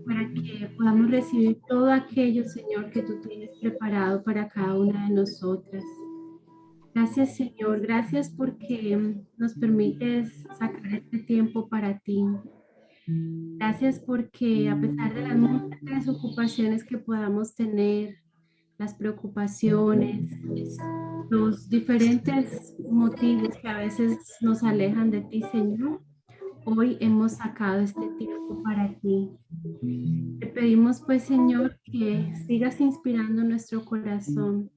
para que podamos recibir todo aquello, Señor, que tú tienes preparado para cada una de nosotras. Gracias, Señor, gracias porque nos permites sacar este tiempo para ti. Gracias porque a pesar de las múltiples ocupaciones que podamos tener, las preocupaciones, los diferentes motivos que a veces nos alejan de ti, Señor, hoy hemos sacado este tiempo para ti. Te pedimos pues, Señor, que sigas inspirando nuestro corazón,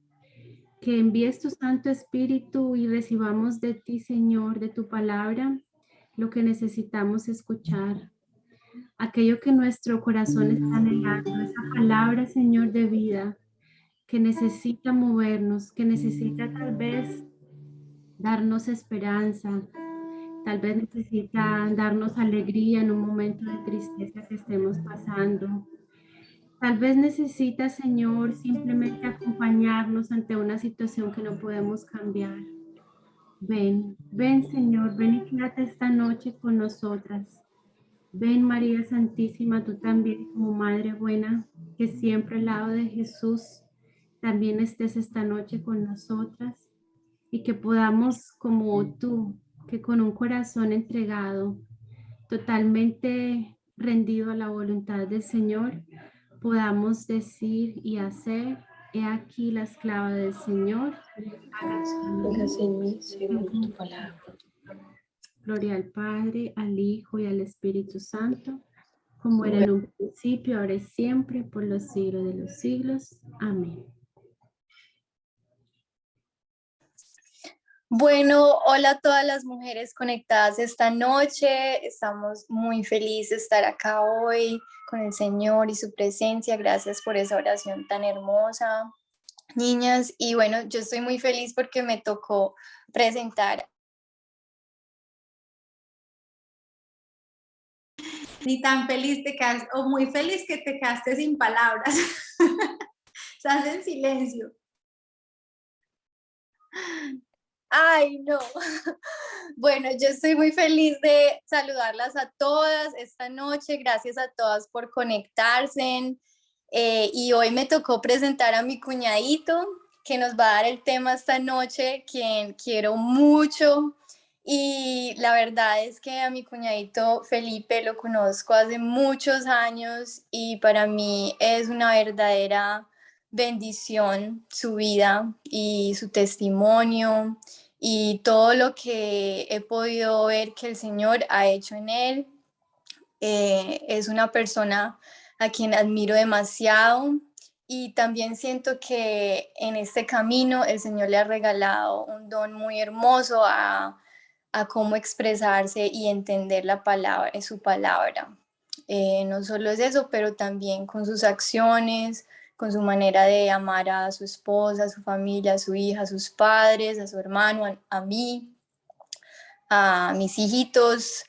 que envíes tu Santo Espíritu y recibamos de ti, Señor, de tu palabra, lo que necesitamos escuchar. Aquello que nuestro corazón está anhelando, esa palabra, Señor, de vida, que necesita movernos, que necesita tal vez darnos esperanza, tal vez necesita darnos alegría en un momento de tristeza que estemos pasando. Tal vez necesita, Señor, simplemente acompañarnos ante una situación que no podemos cambiar. Ven, ven, Señor, ven y quédate esta noche con nosotras. Ven, María Santísima, tú también como Madre buena, que siempre al lado de Jesús también estés esta noche con nosotras y que podamos, como tú, que con un corazón entregado, totalmente rendido a la voluntad del Señor, podamos decir y hacer: he aquí la esclava del Señor, hágase en mí Hágase en mí según tu según tu palabra. Gloria al Padre, al Hijo y al Espíritu Santo, como era en un principio, ahora y siempre, por los siglos de los siglos. Amén. Bueno, hola a todas las mujeres conectadas esta noche. Estamos muy felices de estar acá hoy con el Señor y su presencia. Gracias por esa oración tan hermosa, niñas. Y bueno, yo estoy muy feliz porque me tocó presentar. Ni tan feliz te quedas, o muy feliz que te quedaste sin palabras. Estás en silencio. Ay, no. Bueno, yo estoy muy feliz de saludarlas a todas esta noche. Gracias a todas por conectarse. Y hoy me tocó presentar a mi cuñadito, que nos va a dar el tema esta noche, quien quiero mucho. Y la verdad es que a mi cuñadito Felipe lo conozco hace muchos años y para mí es una verdadera bendición su vida y su testimonio y todo lo que he podido ver que el Señor ha hecho en él. Es una persona a quien admiro demasiado y también siento que en este camino el Señor le ha regalado un don muy hermoso a cómo expresarse y entender la palabra, su palabra. No solo es eso, pero también con sus acciones, con su manera de amar a su esposa, a su familia, a su hija, a sus padres, a su hermano, a mí, a mis hijitos.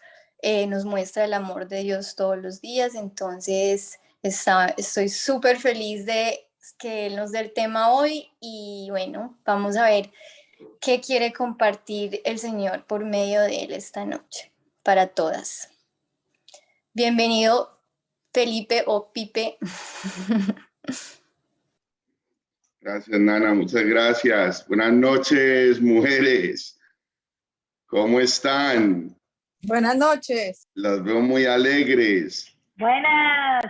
Nos muestra el amor de Dios todos los días. Entonces estoy súper feliz de que Él nos dé el tema hoy y bueno, vamos a ver qué quiere compartir el Señor por medio de Él esta noche para todas. Bienvenido, Felipe o Pipe. Gracias, Nana, muchas gracias. Buenas noches, mujeres. ¿Cómo están? Buenas noches. Las veo muy alegres. Buenas.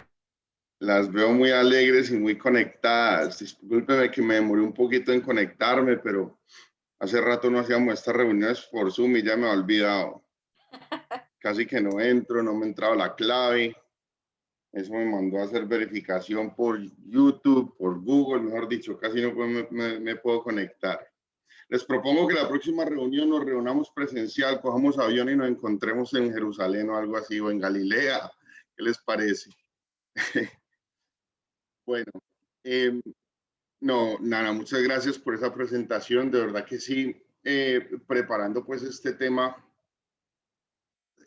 Las veo muy alegres y muy conectadas. Discúlpeme que me demoré un poquito en conectarme, pero hace rato no hacíamos estas reuniones por Zoom y ya me ha olvidado. Casi que no entro, no me entraba la clave. Eso me mandó a hacer verificación por YouTube, por Google, mejor dicho, casi no me puedo conectar. Les propongo que la próxima reunión nos reunamos presencial, cojamos avión y nos encontremos en Jerusalén o algo así, o en Galilea. ¿Qué les parece? Bueno, no, Nana, muchas gracias por esa presentación. De verdad que sí, preparando pues este tema,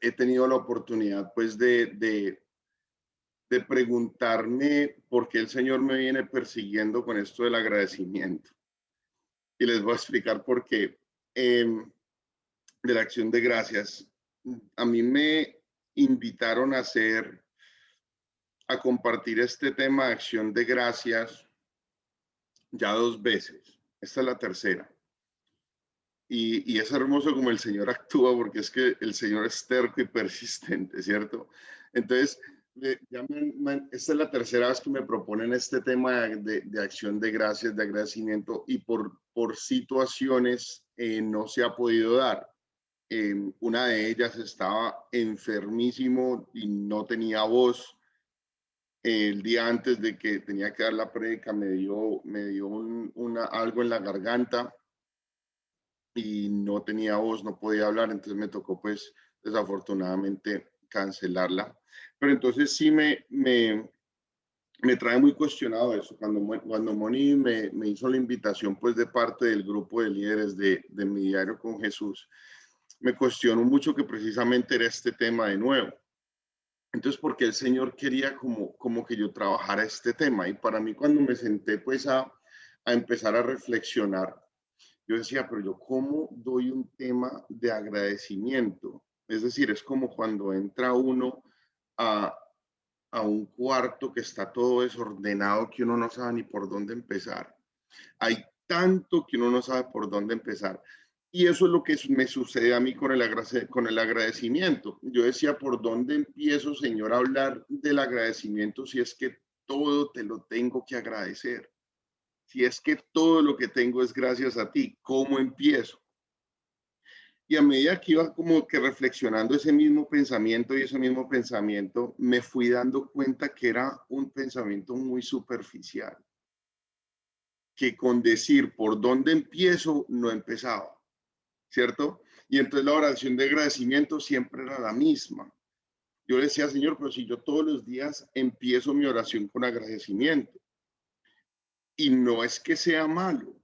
he tenido la oportunidad pues de preguntarme por qué el Señor me viene persiguiendo con esto del agradecimiento. Y les voy a explicar por qué. De la acción de gracias. A mí me invitaron a hacer a compartir este tema de acción de gracias ya 2 veces. Esta es la tercera. Y es hermoso como el Señor actúa, porque es que el Señor es terco y persistente, ¿cierto? Entonces, esta es la tercera vez que me proponen este tema de acción de gracias, de agradecimiento, y por situaciones no se ha podido dar. Una de ellas estaba enfermísimo y no tenía voz. El día antes de que tenía que dar la prédica me dio algo en la garganta y no tenía voz, no podía hablar, entonces me tocó pues desafortunadamente cancelarla. Pero entonces sí me trae muy cuestionado eso. Cuando Moni me hizo la invitación pues de parte del grupo de líderes de Mi Diario con Jesús, me cuestionó mucho que precisamente era este tema de nuevo. Entonces, porque el Señor quería como que yo trabajara este tema. Y para mí, cuando me senté pues a empezar a reflexionar, yo decía, pero yo cómo doy un tema de agradecimiento. Es decir, es como cuando entra uno a un cuarto que está todo desordenado, que uno no sabe ni por dónde empezar. Hay tanto que uno no sabe por dónde empezar. Y eso es lo que me sucede a mí con el agradecimiento. Yo decía, ¿por dónde empiezo, Señor, a hablar del agradecimiento si es que todo te lo tengo que agradecer? Si es que todo lo que tengo es gracias a ti, ¿cómo empiezo? Y a medida que iba como que reflexionando ese mismo pensamiento y ese mismo pensamiento, me fui dando cuenta que era un pensamiento muy superficial, que con decir por dónde empiezo no empezaba, ¿cierto? Y entonces la oración de agradecimiento siempre era la misma. Yo le decía, Señor, pero si yo todos los días empiezo mi oración con agradecimiento, y no es que sea malo,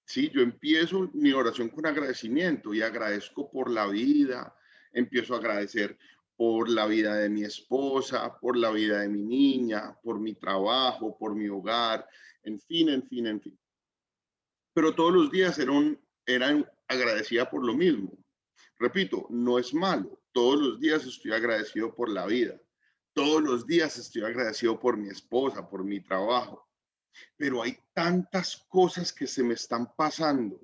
sí, yo empiezo mi oración con agradecimiento y agradezco por la vida, empiezo a agradecer por la vida de mi esposa, por la vida de mi niña, por mi trabajo, por mi hogar, en fin, en fin, en fin. Pero todos los días eran agradecida por lo mismo. Repito, no es malo. Todos los días estoy agradecido por la vida. Todos los días estoy agradecido por mi esposa, por mi trabajo. Pero hay tantas cosas que se me están pasando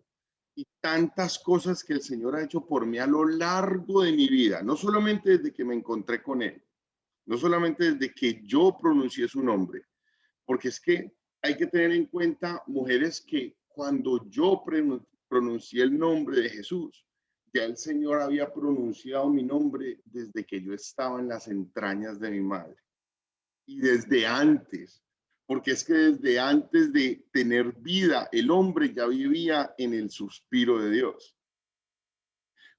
y tantas cosas que el Señor ha hecho por mí a lo largo de mi vida, no solamente desde que me encontré con Él, no solamente desde que yo pronuncié su nombre, porque es que hay que tener en cuenta, mujeres, que cuando yo pronuncié el nombre de Jesús, ya el Señor había pronunciado mi nombre desde que yo estaba en las entrañas de mi madre y desde antes. Porque es que desde antes de tener vida, el hombre ya vivía en el suspiro de Dios.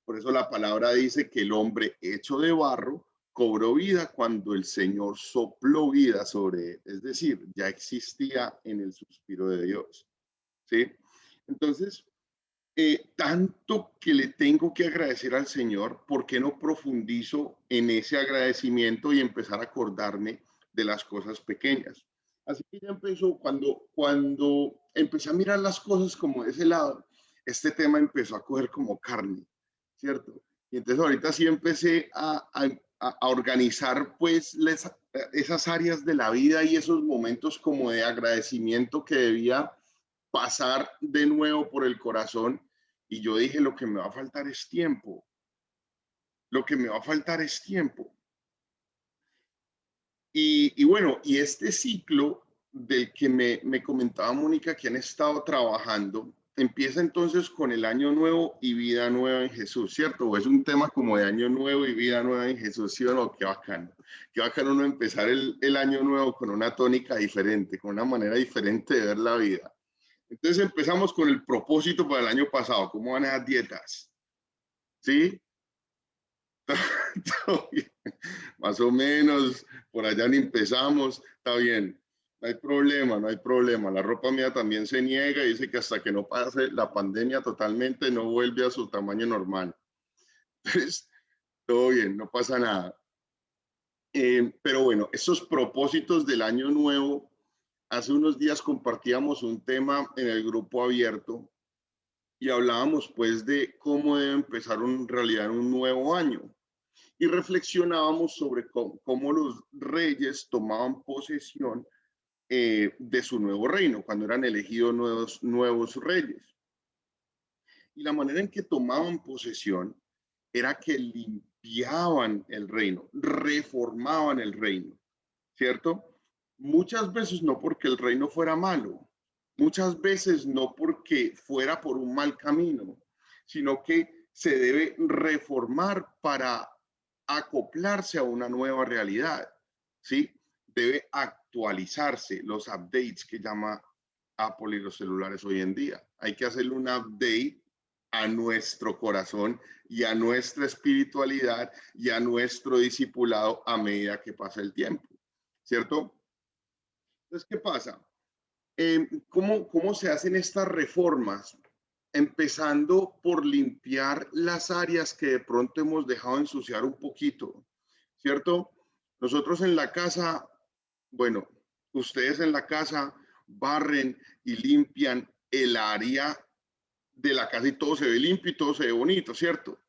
Por eso la palabra dice que el hombre hecho de barro cobró vida cuando el Señor sopló vida sobre él. Es decir, ya existía en el suspiro de Dios. ¿Sí? Entonces, tanto que le tengo que agradecer al Señor, ¿por qué no profundizo en ese agradecimiento y empezar a acordarme de las cosas pequeñas? Así que ya empezó, cuando empecé a mirar las cosas como de ese lado, este tema empezó a coger como carne, ¿cierto? Y entonces ahorita sí empecé a organizar pues esas áreas de la vida y esos momentos como de agradecimiento que debía pasar de nuevo por el corazón. Y yo dije, lo que me va a faltar es tiempo. Lo que me va a faltar es tiempo. Y bueno, y este ciclo del que me comentaba Mónica que han estado trabajando, empieza entonces con el año nuevo y vida nueva en Jesús, ¿cierto? O es un tema como de año nuevo y vida nueva en Jesús, ¿sí o no? Qué bacano. Qué bacano uno empezar el año nuevo con una tónica diferente, con una manera diferente de ver la vida. Entonces empezamos con el propósito para el año pasado. ¿Cómo van esas dietas? ¿Sí? Todo bien. Más o menos, por allá ni empezamos. Está bien. No hay problema, no hay problema. La ropa mía también se niega y dice que hasta que no pase la pandemia totalmente no vuelve a su tamaño normal. Entonces, todo bien, no pasa nada. Pero bueno, esos propósitos del año nuevo, hace unos días compartíamos un tema en el grupo abierto y hablábamos pues de cómo debe empezar en realidad un nuevo año. y reflexionábamos sobre cómo los reyes tomaban posesión de su nuevo reino, cuando eran elegidos nuevos reyes. Y la manera en que tomaban posesión era que limpiaban el reino, reformaban el reino, ¿cierto? Muchas veces no porque el reino fuera malo, muchas veces no porque fuera por un mal camino, sino que se debe reformar para acoplarse a una nueva realidad, ¿sí? Debe actualizarse, los updates que llama Apple y los celulares hoy en día. Hay que hacerle un update a nuestro corazón y a nuestra espiritualidad y a nuestro discipulado a medida que pasa el tiempo, ¿cierto? Entonces, ¿qué pasa? ¿Cómo se hacen estas reformas? Empezando por limpiar las áreas que de pronto hemos dejado ensuciar un poquito, ¿cierto? Nosotros en la casa, bueno, ustedes en la casa barren y limpian el área de la casa y todo se ve limpio y todo se ve bonito, ¿cierto?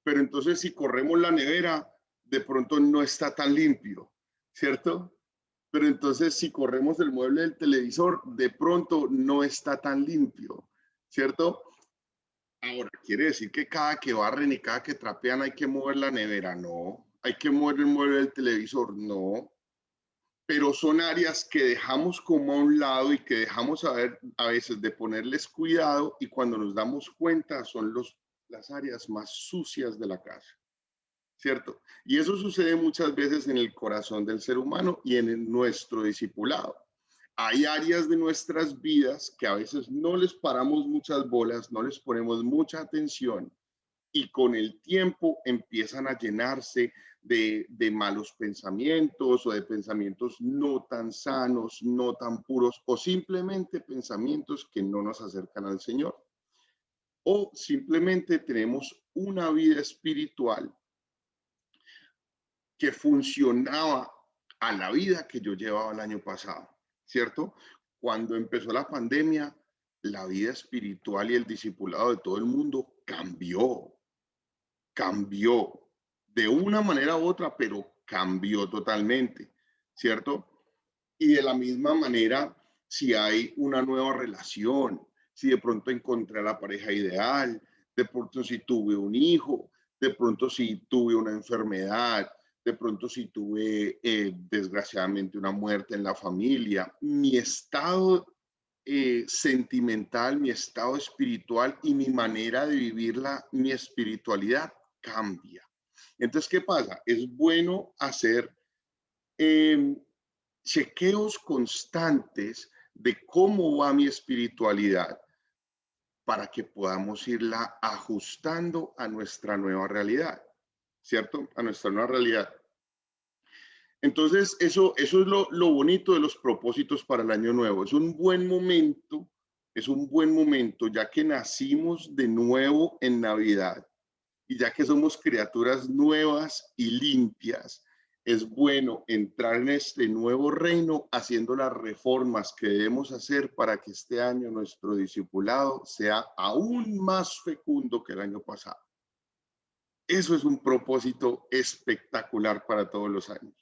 Pero entonces si corremos la nevera, de pronto no está tan limpio, ¿cierto? Pero entonces si corremos el mueble del televisor, de pronto no está tan limpio, ¿cierto? Ahora, ¿quiere decir que cada que barren y cada que trapean hay que mover la nevera? No. ¿Hay que mover el mueble del televisor? No. Pero son áreas que dejamos como a un lado y que dejamos a veces de ponerles cuidado, y cuando nos damos cuenta son las áreas más sucias de la casa, ¿cierto? Y eso sucede muchas veces en el corazón del ser humano y en nuestro discipulado. Hay áreas de nuestras vidas que a veces no les paramos muchas bolas, no les ponemos mucha atención, y con el tiempo empiezan a llenarse de malos pensamientos o de pensamientos no tan sanos, no tan puros, o simplemente pensamientos que no nos acercan al Señor. O simplemente tenemos una vida espiritual que funcionaba a la vida que yo llevaba el año pasado, ¿cierto? Cuando empezó la pandemia, la vida espiritual y el discipulado de todo el mundo cambió de una manera u otra, pero cambió totalmente, ¿cierto? Y de la misma manera, si hay una nueva relación, si de pronto encontré a la pareja ideal, de pronto si tuve un hijo, de pronto si tuve una enfermedad, de pronto si tuve desgraciadamente una muerte en la familia, mi estado sentimental, mi estado espiritual y mi manera de vivir mi espiritualidad cambia. Entonces, ¿qué pasa? Es bueno hacer chequeos constantes de cómo va mi espiritualidad para que podamos irla ajustando a nuestra nueva realidad, ¿cierto? A nuestra nueva realidad. Entonces, eso es lo bonito de los propósitos para el año nuevo. Es un buen momento, ya que nacimos de nuevo en Navidad y ya que somos criaturas nuevas y limpias, es bueno entrar en este nuevo reino haciendo las reformas que debemos hacer para que este año nuestro discipulado sea aún más fecundo que el año pasado. Eso es un propósito espectacular para todos los años.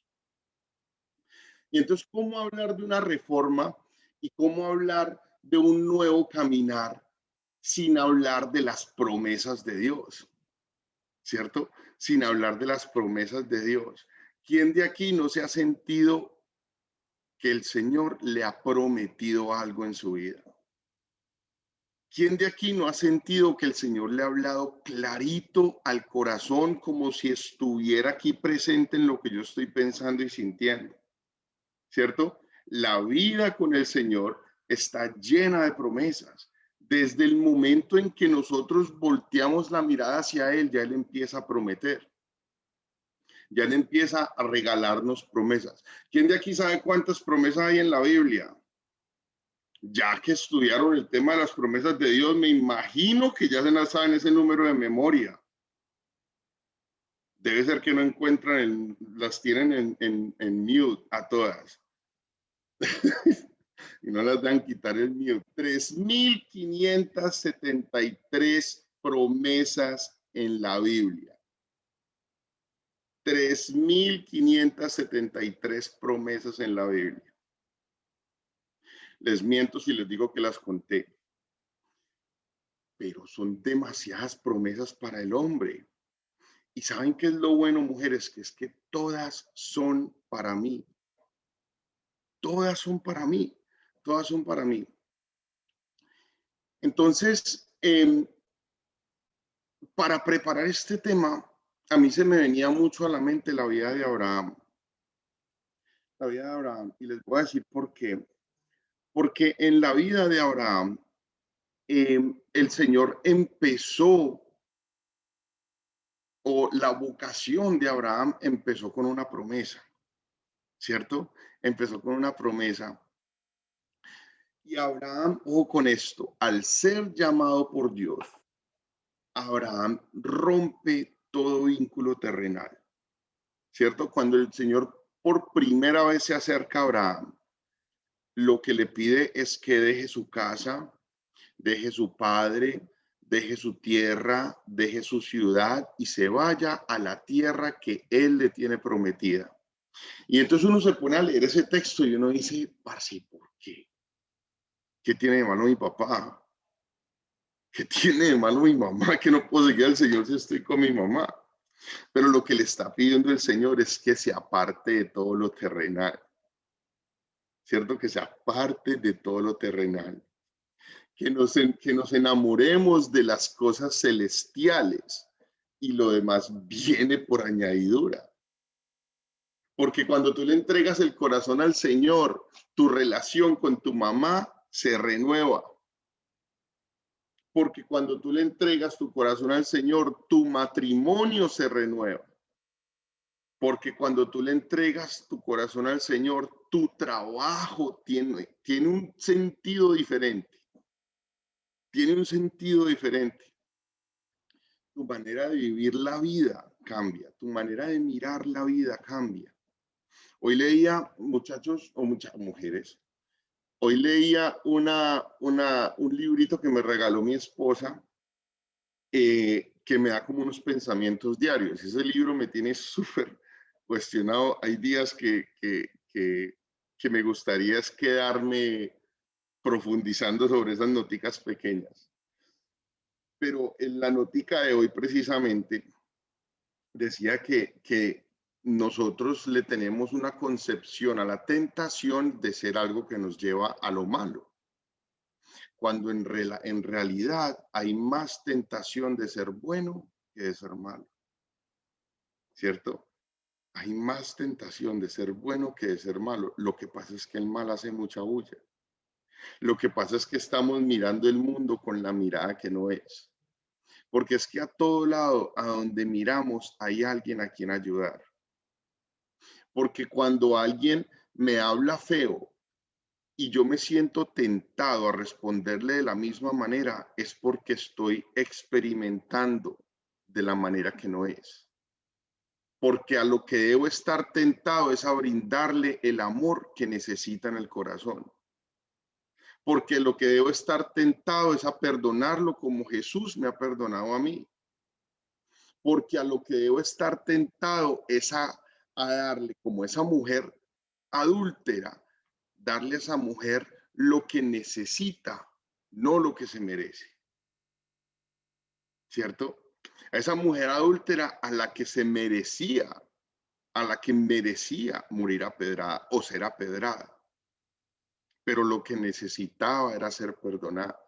Y entonces, ¿cómo hablar de una reforma y cómo hablar de un nuevo caminar sin hablar de las promesas de Dios? ¿Cierto? Sin hablar de las promesas de Dios. ¿Quién de aquí no se ha sentido que el Señor le ha prometido algo en su vida? ¿Quién de aquí no ha sentido que el Señor le ha hablado clarito al corazón, como si estuviera aquí presente en lo que yo estoy pensando y sintiendo? ¿Cierto? La vida con el Señor está llena de promesas. Desde el momento en que nosotros volteamos la mirada hacia Él, ya Él empieza a prometer. Ya Él empieza a regalarnos promesas. ¿Quién de aquí sabe cuántas promesas hay en la Biblia? Ya que estudiaron el tema de las promesas de Dios, me imagino que ya se las saben ese número de memoria. Debe ser que no encuentran, las tienen en mute a todas. Y no las dan quitar el mute. 3.573 promesas en la Biblia. 3.573 promesas en la Biblia. Les miento si les digo que las conté, pero son demasiadas promesas para el hombre. ¿Y saben qué es lo bueno, mujeres? Que es que todas son para mí. Todas son para mí. Todas son para mí. Entonces, para preparar este tema, a mí se me venía mucho a la mente la vida de Abraham. La vida de Abraham. Y les voy a decir por qué. Porque en la vida de Abraham, el Señor empezó, o la vocación de Abraham empezó con una promesa, ¿cierto? Empezó con una promesa. Y Abraham, ojo con esto, al ser llamado por Dios, Abraham rompe todo vínculo terrenal, ¿cierto? Cuando el Señor por primera vez se acerca a Abraham, lo que le pide es que deje su casa, deje su padre, deje su tierra, deje su ciudad y se vaya a la tierra que él le tiene prometida. Y entonces uno se pone a leer ese texto y uno dice, parce, ¿por qué? ¿Qué tiene de malo mi papá? ¿Qué tiene de malo mi mamá? Que no puedo seguir al Señor si estoy con mi mamá. Pero lo que le está pidiendo el Señor es que se aparte de todo lo terrenal. ¿Cierto? Que se aparte de todo lo terrenal. Que nos enamoremos de las cosas celestiales y lo demás viene por añadidura. Porque cuando tú le entregas el corazón al Señor, tu relación con tu mamá se renueva. Porque cuando tú le entregas tu corazón al Señor, tu matrimonio se renueva. Porque cuando tú le entregas tu corazón al Señor, tu trabajo tiene un sentido diferente. Tiene un sentido diferente. Tu manera de vivir la vida cambia. Tu manera de mirar la vida cambia. Hoy leía, muchachos o muchas mujeres, hoy leía un librito que me regaló mi esposa, que me da como unos pensamientos diarios. Ese libro me tiene súper cuestionado. Hay días que me gustaría es quedarme profundizando sobre esas noticas pequeñas. Pero en la notica de hoy precisamente decía que nosotros le tenemos una concepción a la tentación de ser algo que nos lleva a lo malo, cuando en realidad hay más tentación de ser bueno que de ser malo, ¿cierto? Hay más tentación de ser bueno que de ser malo. Lo que pasa es que el mal hace mucha bulla. Lo que pasa es que estamos mirando el mundo con la mirada que no es. Porque es que a todo lado, a donde miramos, hay alguien a quien ayudar. Porque cuando alguien me habla feo y yo me siento tentado a responderle de la misma manera, es porque estoy experimentando de la manera que no es. Porque a lo que debo estar tentado es a brindarle el amor que necesita en el corazón. Porque lo que debo estar tentado es a perdonarlo como Jesús me ha perdonado a mí. Porque a lo que debo estar tentado es a darle, como esa mujer adúltera, darle a esa mujer lo que necesita, no lo que se merece. ¿Cierto? A esa mujer adúltera a la que se merecía, a la que merecía morir apedrada o ser apedrada. Pero lo que necesitaba era ser perdonada.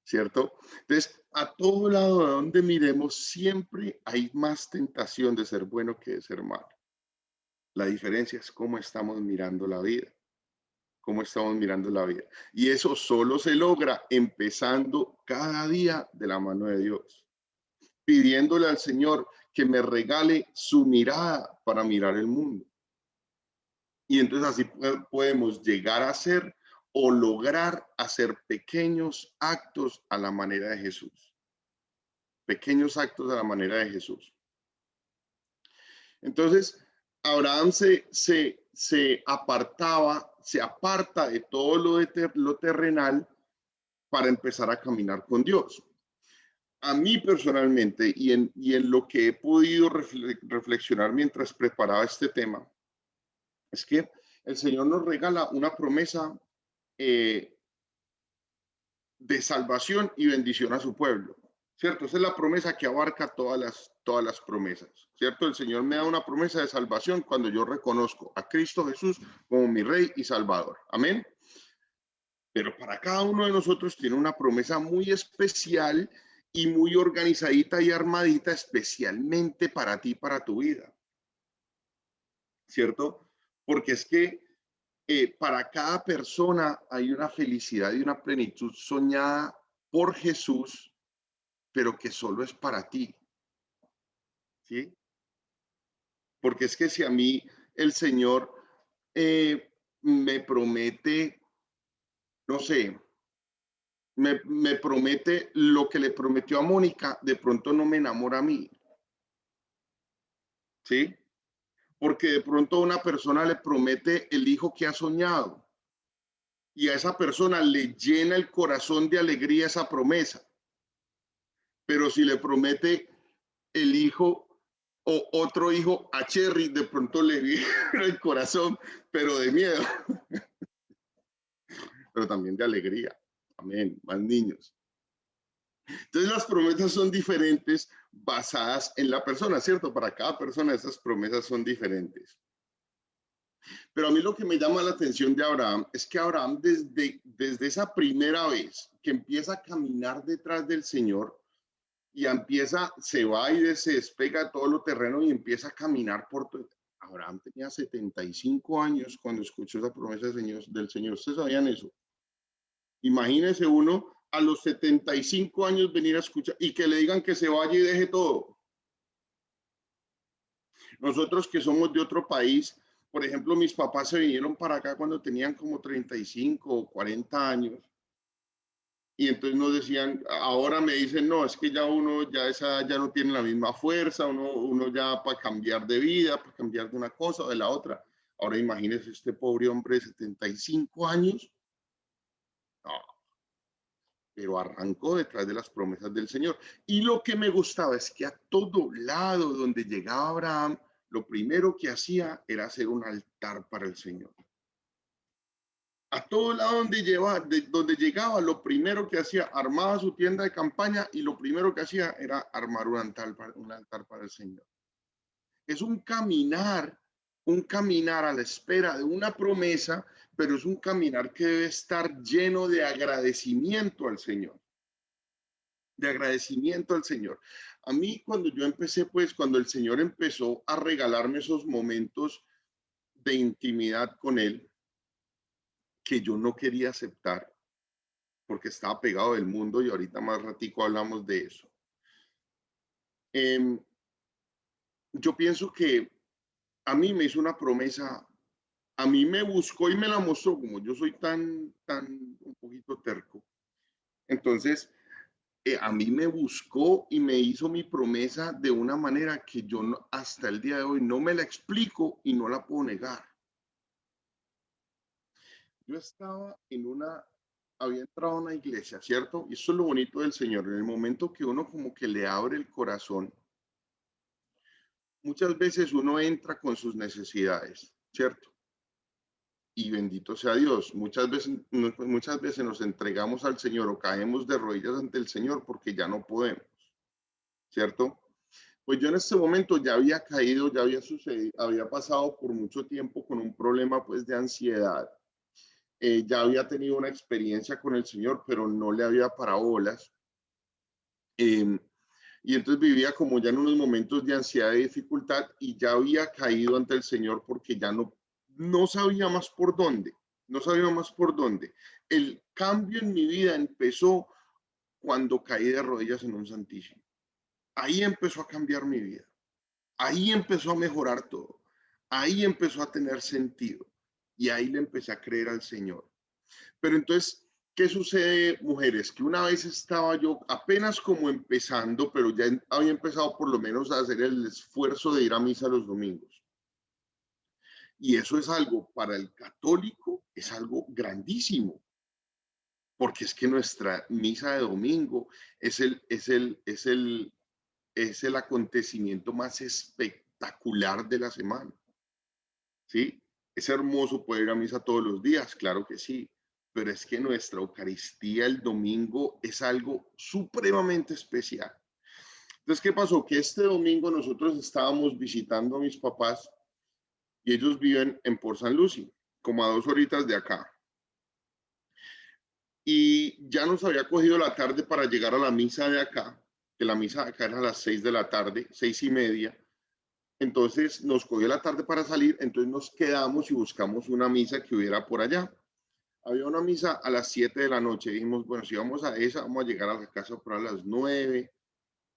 ¿Cierto? Entonces, a todo lado de donde miremos, siempre hay más tentación de ser bueno que de ser malo. La diferencia es cómo estamos mirando la vida. Cómo estamos mirando la vida. Y eso solo se logra empezando cada día de la mano de Dios. Pidiéndole al Señor que me regale su mirada para mirar el mundo. Y entonces así podemos llegar a ser o lograr hacer pequeños actos a la manera de Jesús. Pequeños actos a la manera de Jesús. Entonces, Abraham se aparta de todo lo terrenal para empezar a caminar con Dios. a mí personalmente y en lo que he podido reflexionar mientras preparaba este tema, es que el Señor nos regala una promesa de salvación y bendición a su pueblo, ¿cierto? Esa es la promesa que abarca todas las promesas, ¿cierto? El Señor me da una promesa de salvación cuando yo reconozco a Cristo Jesús como mi Rey y Salvador. Amén. Pero para cada uno de nosotros tiene una promesa muy especial y muy organizadita y armadita, especialmente para ti, para tu vida, ¿cierto? Porque es que para cada persona hay una felicidad y una plenitud soñada por Jesús, pero que solo es para ti, ¿sí? Porque es que si a mí el Señor me promete, no sé, me promete lo que le prometió a Mónica, de pronto no me enamora a mí, ¿sí? Porque de pronto a una persona le promete el hijo que ha soñado y a esa persona le llena el corazón de alegría esa promesa. Pero si le promete el hijo o otro hijo a Cherry, de pronto le viene el corazón, pero de miedo, pero también de alegría. Amén, más niños. Entonces las promesas son diferentes basadas en la persona, ¿cierto? Para cada persona esas promesas son diferentes. Pero a mí lo que me llama la atención de Abraham es que Abraham desde esa primera vez que empieza a caminar detrás del Señor y se va y se despega de todo lo terreno y empieza a caminar por todo. Abraham tenía 75 años cuando escuchó esa promesa del Señor. ¿Ustedes sabían eso? Imagínense uno a los 75 años venir a escuchar y que le digan que se vaya y deje todo. Nosotros que somos de otro país, por ejemplo, mis papás se vinieron para acá cuando tenían como 35 o 40 años. Y entonces nos decían, ahora me dicen, no, es que ya uno, ya no tiene la misma fuerza, uno ya para cambiar de vida, para cambiar de una cosa o de la otra. Ahora imagínese este pobre hombre de 75 años. No, pero arrancó detrás de las promesas del Señor. Y lo que me gustaba es que a todo lado donde llegaba Abraham, lo primero que hacía era hacer un altar para el Señor. A todo lado donde llegaba, lo primero que hacía, armaba su tienda de campaña y lo primero que hacía era armar un altar para el Señor. Es un caminar a la espera de una promesa, pero es un caminar que debe estar lleno de agradecimiento al Señor. De agradecimiento al Señor. A mí cuando yo empecé, pues cuando el Señor empezó a regalarme esos momentos de intimidad con Él, que yo no quería aceptar porque estaba pegado del mundo y ahorita más ratico hablamos de eso. Yo pienso que a mí me hizo una promesa, a mí me buscó y me la mostró, como yo soy tan un poquito terco. Entonces, a mí me buscó y me hizo mi promesa de una manera que yo hasta el día de hoy no me la explico y no la puedo negar. Yo había entrado a una iglesia, ¿cierto? Y eso es lo bonito del Señor. En el momento que uno como que le abre el corazón, muchas veces uno entra con sus necesidades, ¿cierto? Y bendito sea Dios, muchas veces nos entregamos al Señor o caemos de rodillas ante el Señor porque ya no podemos, ¿cierto? Pues yo en este momento ya había caído, ya había sucedido, había pasado por mucho tiempo con un problema pues de ansiedad. Ya había tenido una experiencia con el Señor, pero no le había parado bolas. Y entonces vivía como ya en unos momentos de ansiedad y dificultad y ya había caído ante el Señor porque ya no sabía más por dónde, no sabía más por dónde. El cambio en mi vida empezó cuando caí de rodillas en un santísimo. Ahí empezó a cambiar mi vida. Ahí empezó a mejorar todo. Ahí empezó a tener sentido. Y ahí le empecé a creer al Señor. Pero entonces, ¿qué sucede, mujeres? Que una vez estaba yo apenas como empezando, pero ya había empezado por lo menos a hacer el esfuerzo de ir a misa los domingos. Y eso es algo, para el católico, es algo grandísimo. porque es que nuestra misa de domingo es el acontecimiento más espectacular de la semana, ¿sí? Es hermoso poder ir a misa todos los días, claro que sí, pero es que nuestra Eucaristía el domingo es algo supremamente especial. Entonces, ¿qué pasó? Que este domingo nosotros estábamos visitando a mis papás y ellos viven en Port St. Lucie, como a 2 horitas de acá. Y ya nos había cogido la tarde para llegar a la misa de acá, que la misa de acá era a las 6 de la tarde, 6:30. Entonces nos cogió la tarde para salir, entonces nos quedamos y buscamos una misa que hubiera por allá. Había una misa a las 7 de la noche. Dijimos, bueno, si vamos a esa, vamos a llegar a la casa por a las 9.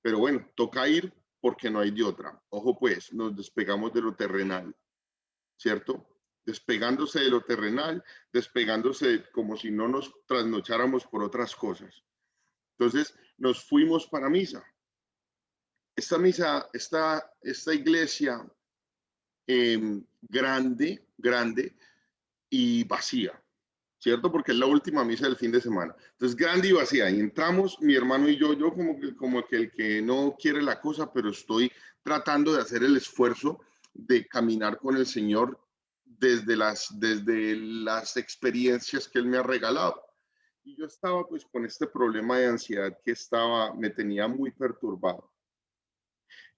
Pero bueno, toca ir porque no hay de otra. Ojo pues, nos despegamos de lo terrenal, ¿cierto? Despegándose de lo terrenal, despegándose como si no nos trasnocháramos por otras cosas. Entonces nos fuimos para misa. Esta misa, esta iglesia grande y vacía, ¿cierto? Porque es la última misa del fin de semana. Entonces, grande y vacía. Y entramos, mi hermano y yo como que el que no quiere la cosa, pero estoy tratando de hacer el esfuerzo de caminar con el Señor desde las experiencias que Él me ha regalado. Y yo estaba pues con este problema de ansiedad que me tenía muy perturbado.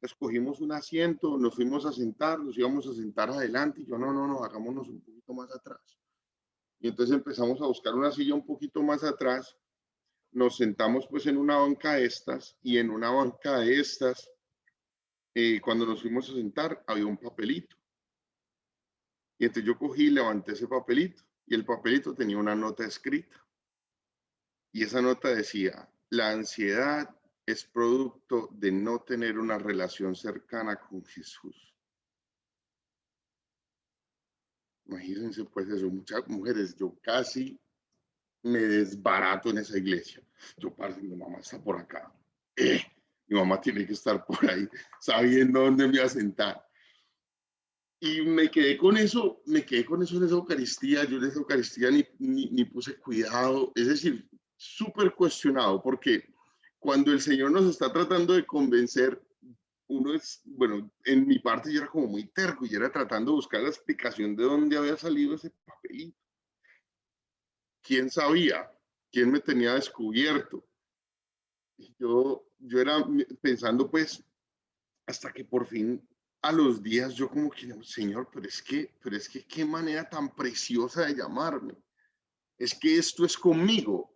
Escogimos un asiento, nos fuimos a sentar, nos íbamos a sentar adelante y yo no, hagámonos un poquito más atrás. Y entonces empezamos a buscar una silla un poquito más atrás, nos sentamos pues en una banca de estas y en una banca de estas, cuando nos fuimos a sentar había un papelito. Y entonces yo cogí y levanté ese papelito y el papelito tenía una nota escrita. Y esa nota decía, la ansiedad es producto de no tener una relación cercana con Jesús. Imagínense pues eso, muchas mujeres, yo casi me desbarato en esa iglesia. Yo parece, mi mamá está por acá. Mi mamá tiene que estar por ahí, sabiendo dónde me voy a sentar. Y me quedé con eso en esa Eucaristía. Yo en esa Eucaristía ni puse cuidado. Es decir, súper cuestionado, porque cuando el Señor nos está tratando de convencer, uno es, bueno, en mi parte yo era como muy terco y era tratando de buscar la explicación de dónde había salido ese papelito. ¿Quién sabía? ¿Quién me tenía descubierto? Yo era pensando pues, hasta que por fin a los días yo como que, Señor, pero es que qué manera tan preciosa de llamarme. Es que esto es conmigo.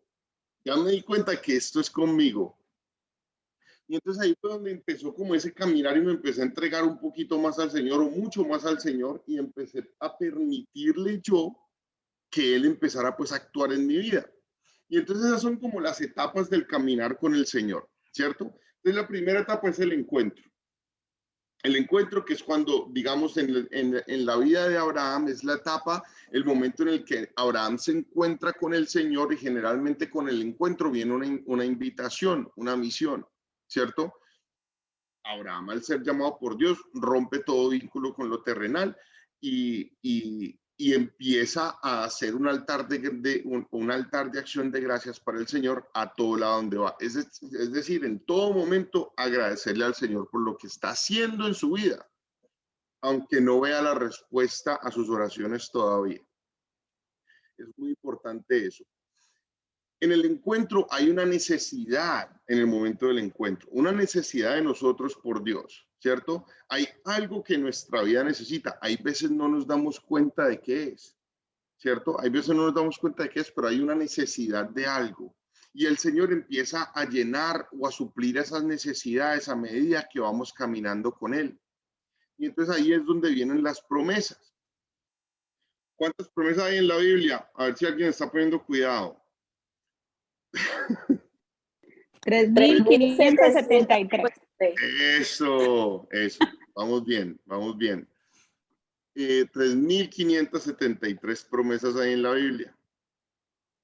Ya me di cuenta que esto es conmigo. Y entonces ahí fue donde empezó como ese caminar y me empecé a entregar un poquito más al Señor o mucho más al Señor y empecé a permitirle yo que Él empezara pues a actuar en mi vida. Y entonces esas son como las etapas del caminar con el Señor, ¿cierto? Entonces la primera etapa es el encuentro. El encuentro, que es cuando, digamos, en la vida de Abraham, es la etapa, el momento en el que Abraham se encuentra con el Señor y generalmente con el encuentro viene una invitación, una misión, ¿cierto? Abraham, al ser llamado por Dios, rompe todo vínculo con lo terrenal y empieza a hacer un altar un altar de acción de gracias para el Señor a todo lado donde va. Es decir, en todo momento agradecerle al Señor por lo que está haciendo en su vida, aunque no vea la respuesta a sus oraciones todavía. Es muy importante eso. En el encuentro hay una necesidad en el momento del encuentro, una necesidad de nosotros por Dios, ¿cierto? Hay algo que nuestra vida necesita. Hay veces no nos damos cuenta de qué es, ¿cierto? Hay veces no nos damos cuenta de qué es, pero hay una necesidad de algo. Y el Señor empieza a llenar o a suplir esas necesidades a medida que vamos caminando con Él. Y entonces ahí es donde vienen las promesas. ¿Cuántas promesas hay en la Biblia? A ver si alguien está poniendo cuidado. 3.573. Eso, vamos bien, vamos bien. 3.573 promesas hay en la Biblia.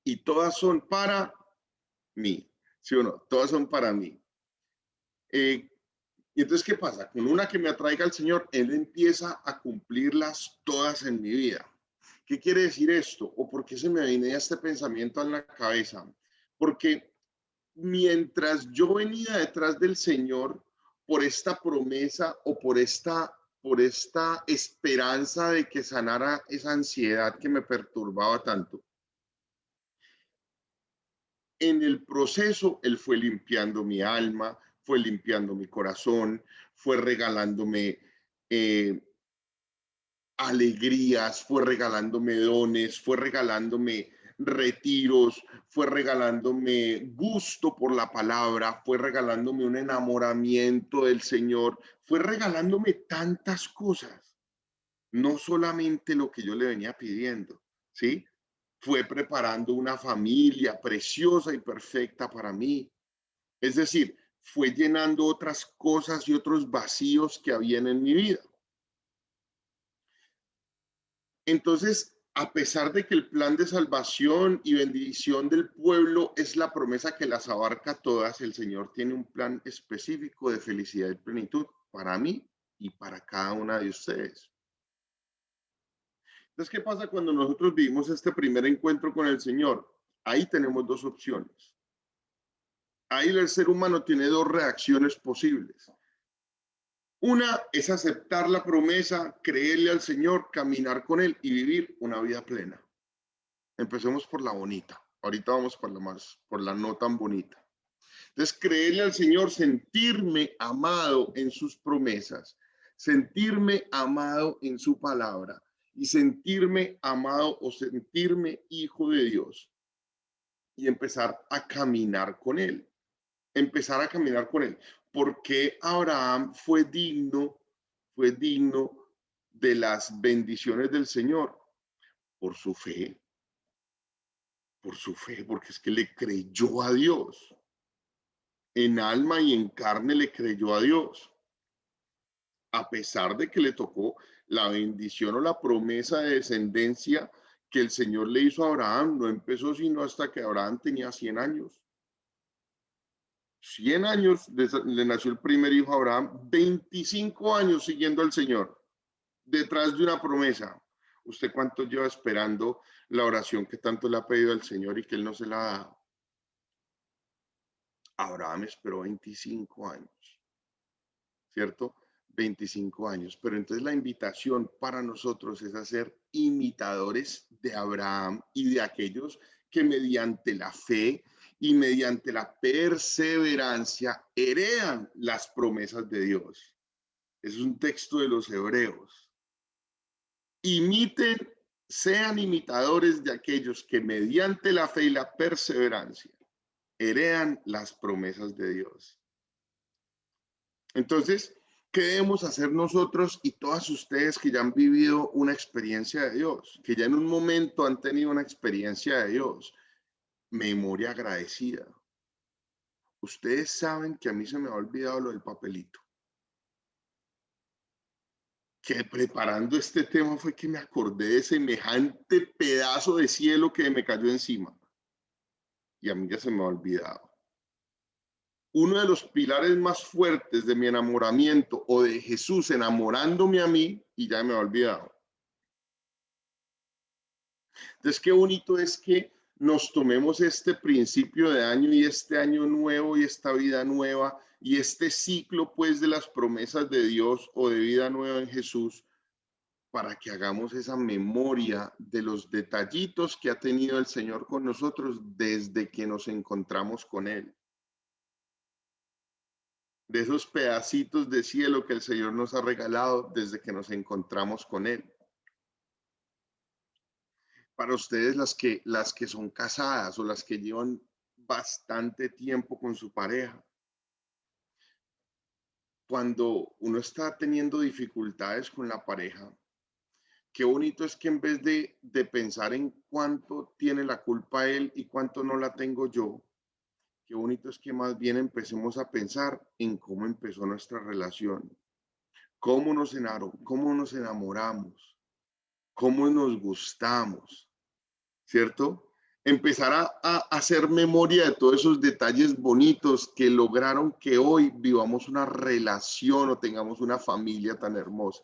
Y todas son para mí, ¿sí o no? Todas son para mí. Y entonces, ¿qué pasa? Con una que me atraiga al Señor, Él empieza a cumplirlas todas en mi vida. ¿Qué quiere decir esto? ¿O por qué se me venía este pensamiento en la cabeza? Porque mientras yo venía detrás del Señor por esta promesa o por esta esperanza de que sanara esa ansiedad que me perturbaba tanto, en el proceso Él fue limpiando mi alma, fue limpiando mi corazón, fue regalándome alegrías, fue regalándome dones, fue regalándome retiros, fue regalándome gusto por la palabra, fue regalándome un enamoramiento del Señor, fue regalándome tantas cosas, no solamente lo que yo le venía pidiendo, ¿sí? Fue preparando una familia preciosa y perfecta para mí. Es decir, fue llenando otras cosas y otros vacíos que habían en mi vida. Entonces, a pesar de que el plan de salvación y bendición del pueblo es la promesa que las abarca todas, el Señor tiene un plan específico de felicidad y plenitud para mí y para cada una de ustedes. Entonces, ¿qué pasa cuando nosotros vivimos este primer encuentro con el Señor? Ahí tenemos dos opciones. Ahí el ser humano tiene dos reacciones posibles. Una es aceptar la promesa, creerle al Señor, caminar con Él y vivir una vida plena. Empecemos por la bonita. Ahorita vamos por la no tan bonita. Entonces, creerle al Señor, sentirme amado en sus promesas, sentirme amado en su palabra y sentirme amado o sentirme hijo de Dios y empezar a caminar con Él. Empezar a caminar con Él. Porque Abraham fue digno de las bendiciones del Señor por su fe, porque es que le creyó a Dios. En alma y en carne le creyó a Dios. A pesar de que le tocó la bendición o la promesa de descendencia que el Señor le hizo a Abraham, no empezó sino hasta que Abraham tenía 100 años. 100 años le nació el primer hijo a Abraham, 25 años siguiendo al Señor, detrás de una promesa. ¿Usted cuánto lleva esperando la oración que tanto le ha pedido al Señor y que Él no se la ha dado? Abraham esperó 25 años, ¿cierto? 25 años. Pero entonces la invitación para nosotros es a ser imitadores de Abraham y de aquellos que mediante la fe y mediante la perseverancia heredan las promesas de Dios. Es un texto de los Hebreos. Imiten, sean imitadores de aquellos que mediante la fe y la perseverancia heredan las promesas de Dios. Entonces, ¿qué debemos hacer nosotros y todas ustedes que ya han vivido una experiencia de Dios, que ya en un momento han tenido una experiencia de Dios? Memoria agradecida. Ustedes saben que a mí se me ha olvidado lo del papelito. Que preparando este tema fue que me acordé de semejante pedazo de cielo que me cayó encima. Y a mí ya se me ha olvidado. Uno de los pilares más fuertes de mi enamoramiento o de Jesús enamorándome a mí, y ya me ha olvidado. Entonces, qué bonito es que nos tomemos este principio de año y este año nuevo y esta vida nueva y este ciclo pues de las promesas de Dios o de vida nueva en Jesús para que hagamos esa memoria de los detallitos que ha tenido el Señor con nosotros desde que nos encontramos con Él. De esos pedacitos de cielo que el Señor nos ha regalado desde que nos encontramos con Él. Para ustedes las que son casadas o las que llevan bastante tiempo con su pareja, cuando uno está teniendo dificultades con la pareja, qué bonito es que en vez de pensar en cuánto tiene la culpa él y cuánto no la tengo yo, qué bonito es que más bien empecemos a pensar en cómo empezó nuestra relación, cómo nos enamoramos, cómo nos gustamos, ¿cierto? Empezar a hacer memoria de todos esos detalles bonitos que lograron que hoy vivamos una relación o tengamos una familia tan hermosa.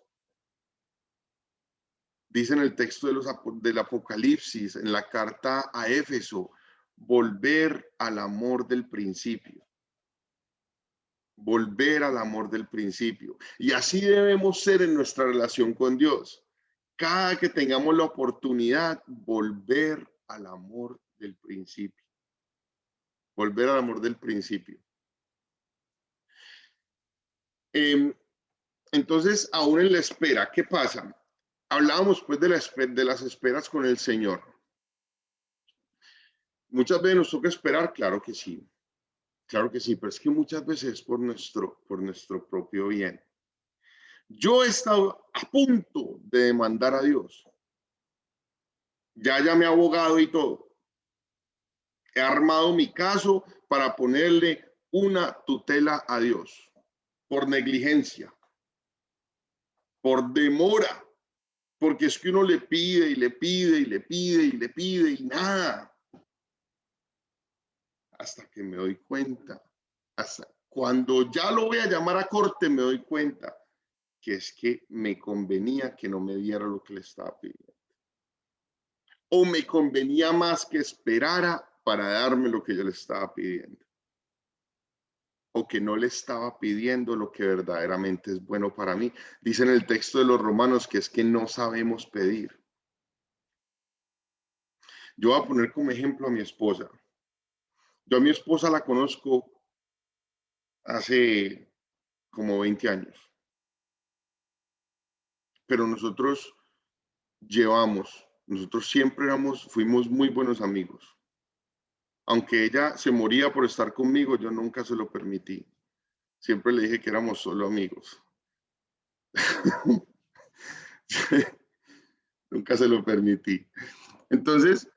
Dice en el texto del Apocalipsis, en la carta a Éfeso, volver al amor del principio. Volver al amor del principio. Y así debemos ser en nuestra relación con Dios. Cada que tengamos la oportunidad, volver al amor del principio. Volver al amor del principio. Entonces, aún en la espera, ¿qué pasa? Hablábamos pues de las esperas con el Señor. Muchas veces nos toca esperar, claro que sí, pero es que muchas veces es por nuestro propio bien. Yo he estado a punto de demandar a Dios. Ya llamé a abogado y todo. He armado mi caso para ponerle una tutela a Dios por negligencia, por demora, porque es que uno le pide y le pide y le pide y le pide y nada. Hasta que me doy cuenta, hasta cuando ya lo voy a llamar a corte, me doy cuenta que es que me convenía que no me diera lo que le estaba pidiendo. O me convenía más que esperara para darme lo que yo le estaba pidiendo. O que no le estaba pidiendo lo que verdaderamente es bueno para mí. Dice en el texto de los Romanos que es que no sabemos pedir. Yo voy a poner como ejemplo a mi esposa. Yo a mi esposa la conozco hace como 20 años. Pero nosotros siempre fuimos muy buenos amigos. Aunque ella se moría por estar conmigo, yo nunca se lo permití. Siempre le dije que éramos solo amigos. Nunca se lo permití. Entonces,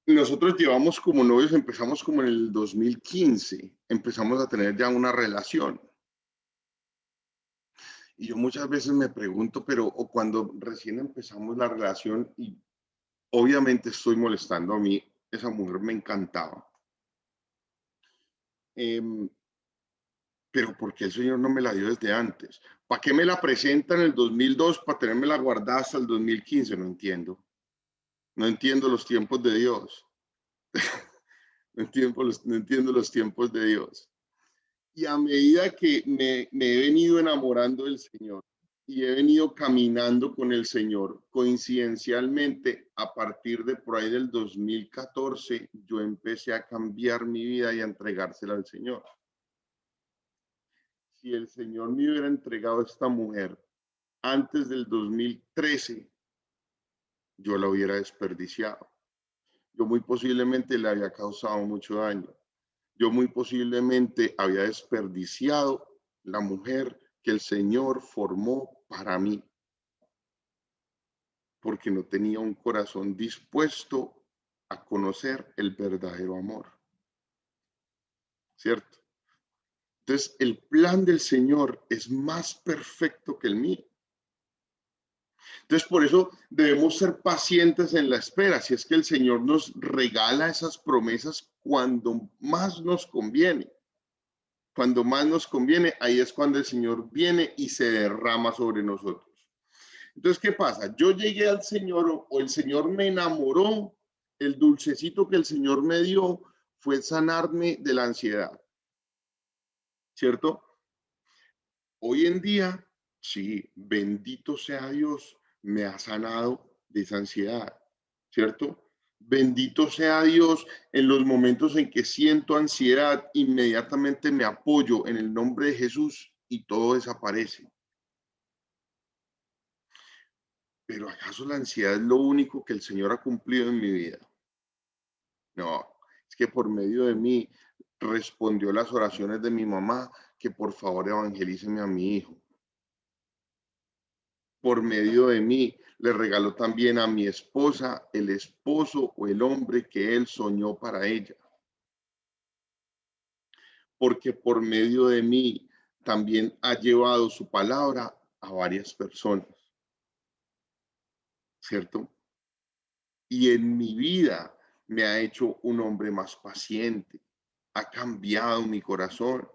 nosotros llevamos como novios, empezamos como en el 2015, empezamos a tener ya una relación. Y yo muchas veces me pregunto, o cuando recién empezamos la relación, y obviamente estoy molestando a mí, esa mujer me encantaba. Pero ¿por qué el Señor no me la dio desde antes? ¿Para qué me la presenta en el 2002 para tenérmela guardada hasta el 2015? No entiendo. No entiendo los tiempos de Dios. No entiendo los tiempos de Dios. Y a medida que me he venido enamorando del Señor y he venido caminando con el Señor, coincidencialmente, a partir de por ahí del 2014, yo empecé a cambiar mi vida y a entregársela al Señor. Si el Señor me hubiera entregado a esta mujer antes del 2013, yo la hubiera desperdiciado. Yo muy posiblemente le había causado mucho daño. Yo muy posiblemente había desperdiciado la mujer que el Señor formó para mí, porque no tenía un corazón dispuesto a conocer el verdadero amor. ¿Cierto? Entonces, el plan del Señor es más perfecto que el mío. Entonces, por eso debemos ser pacientes en la espera, si es que el Señor nos regala esas promesas cuando más nos conviene. Cuando más nos conviene, ahí es cuando el Señor viene y se derrama sobre nosotros. Entonces, ¿qué pasa? Yo llegué al Señor o el Señor me enamoró, el dulcecito que el Señor me dio fue sanarme de la ansiedad, ¿cierto? Hoy en día, sí, bendito sea Dios, me ha sanado de esa ansiedad, ¿cierto? Bendito sea Dios, en los momentos en que siento ansiedad, inmediatamente me apoyo en el nombre de Jesús y todo desaparece. Pero ¿acaso la ansiedad es lo único que el Señor ha cumplido en mi vida? No, es que por medio de mí respondió las oraciones de mi mamá que por favor evangelíceme a mi hijo. Por medio de mí le regaló también a mi esposa el esposo o el hombre que él soñó para ella. Porque por medio de mí también ha llevado su palabra a varias personas, ¿cierto? Y en mi vida me ha hecho un hombre más paciente, ha cambiado mi corazón,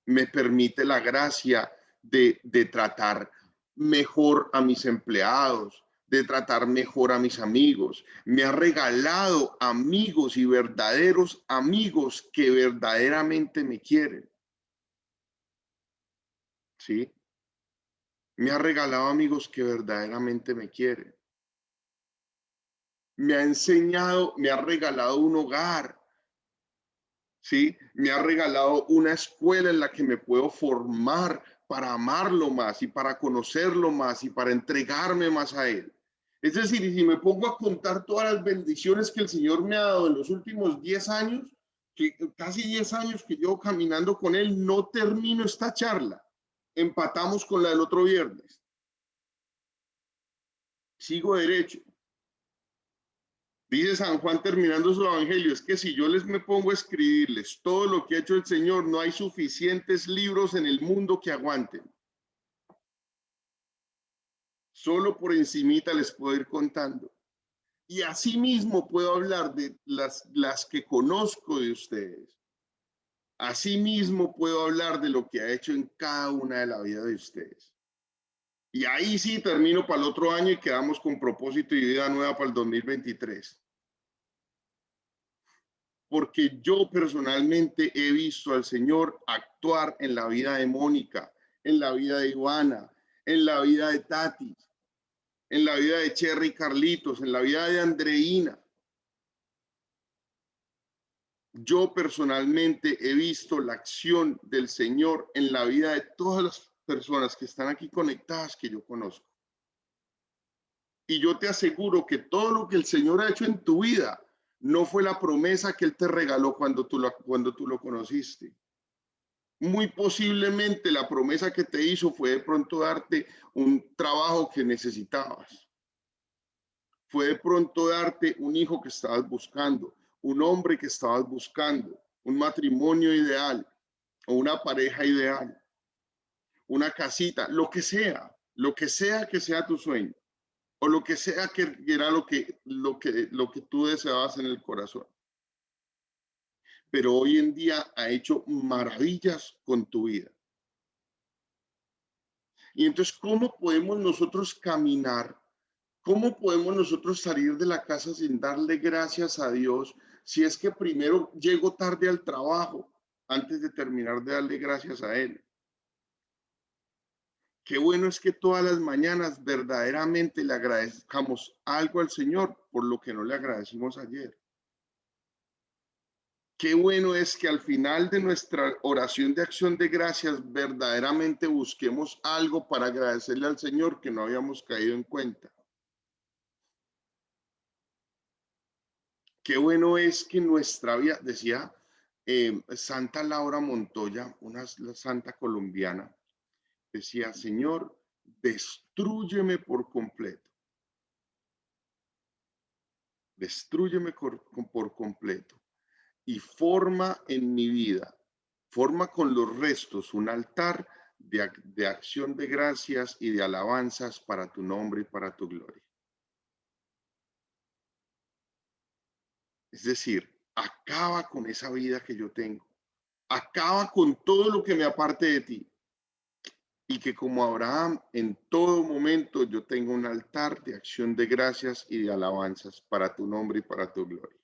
me permite la gracia de tratar mejor a mis empleados, de tratar mejor a mis amigos. Me ha regalado amigos y verdaderos amigos que verdaderamente me quieren. ¿Sí? Me ha regalado amigos que verdaderamente me quieren. Me ha enseñado, me ha regalado un hogar. ¿Sí? Me ha regalado una escuela en la que me puedo formar para amarlo más y para conocerlo más y para entregarme más a Él. Es decir, si me pongo a contar todas las bendiciones que el Señor me ha dado en los últimos 10 años, que casi 10 años que llevo caminando con Él, no termino esta charla. Empatamos con la del otro viernes. Sigo derecho. Dice San Juan terminando su evangelio, es que si yo me pongo a escribirles todo lo que ha hecho el Señor, no hay suficientes libros en el mundo que aguanten. Solo por encimita les puedo ir contando. Y asimismo puedo hablar de las que conozco de ustedes. Asimismo puedo hablar de lo que ha hecho en cada una de la vida de ustedes. Y ahí sí termino para el otro año y quedamos con propósito y vida nueva para el 2023. Porque yo personalmente he visto al Señor actuar en la vida de Mónica, en la vida de Ivana, en la vida de Tati, en la vida de Cherry Carlitos, en la vida de Andreina. Yo personalmente he visto la acción del Señor en la vida de todas las personas que están aquí conectadas que yo conozco. Y yo te aseguro que todo lo que el Señor ha hecho en tu vida no fue la promesa que Él te regaló cuando tú lo conociste. Muy posiblemente la promesa que te hizo fue de pronto darte un trabajo que necesitabas. Fue de pronto darte un hijo que estabas buscando, un hombre que estabas buscando, un matrimonio ideal o una pareja ideal, una casita, lo que sea que sea tu sueño o lo que sea que era lo que tú deseabas en el corazón. Pero hoy en día ha hecho maravillas con tu vida. Y entonces, ¿cómo podemos nosotros caminar? ¿Cómo podemos nosotros salir de la casa sin darle gracias a Dios si es que primero llego tarde al trabajo antes de terminar de darle gracias a Él? Qué bueno es que todas las mañanas verdaderamente le agradezcamos algo al Señor por lo que no le agradecimos ayer. Qué bueno es que al final de nuestra oración de acción de gracias verdaderamente busquemos algo para agradecerle al Señor que no habíamos caído en cuenta. Qué bueno es que nuestra vida, decía Santa Laura Montoya, una santa colombiana, decía, Señor, destrúyeme por completo. Destrúyeme por completo y forma en mi vida, forma con los restos un altar de acción de gracias y de alabanzas para tu nombre y para tu gloria. Es decir, acaba con esa vida que yo tengo. Acaba con todo lo que me aparte de ti. Y que como Abraham, en todo momento yo tengo un altar de acción de gracias y de alabanzas para tu nombre y para tu gloria.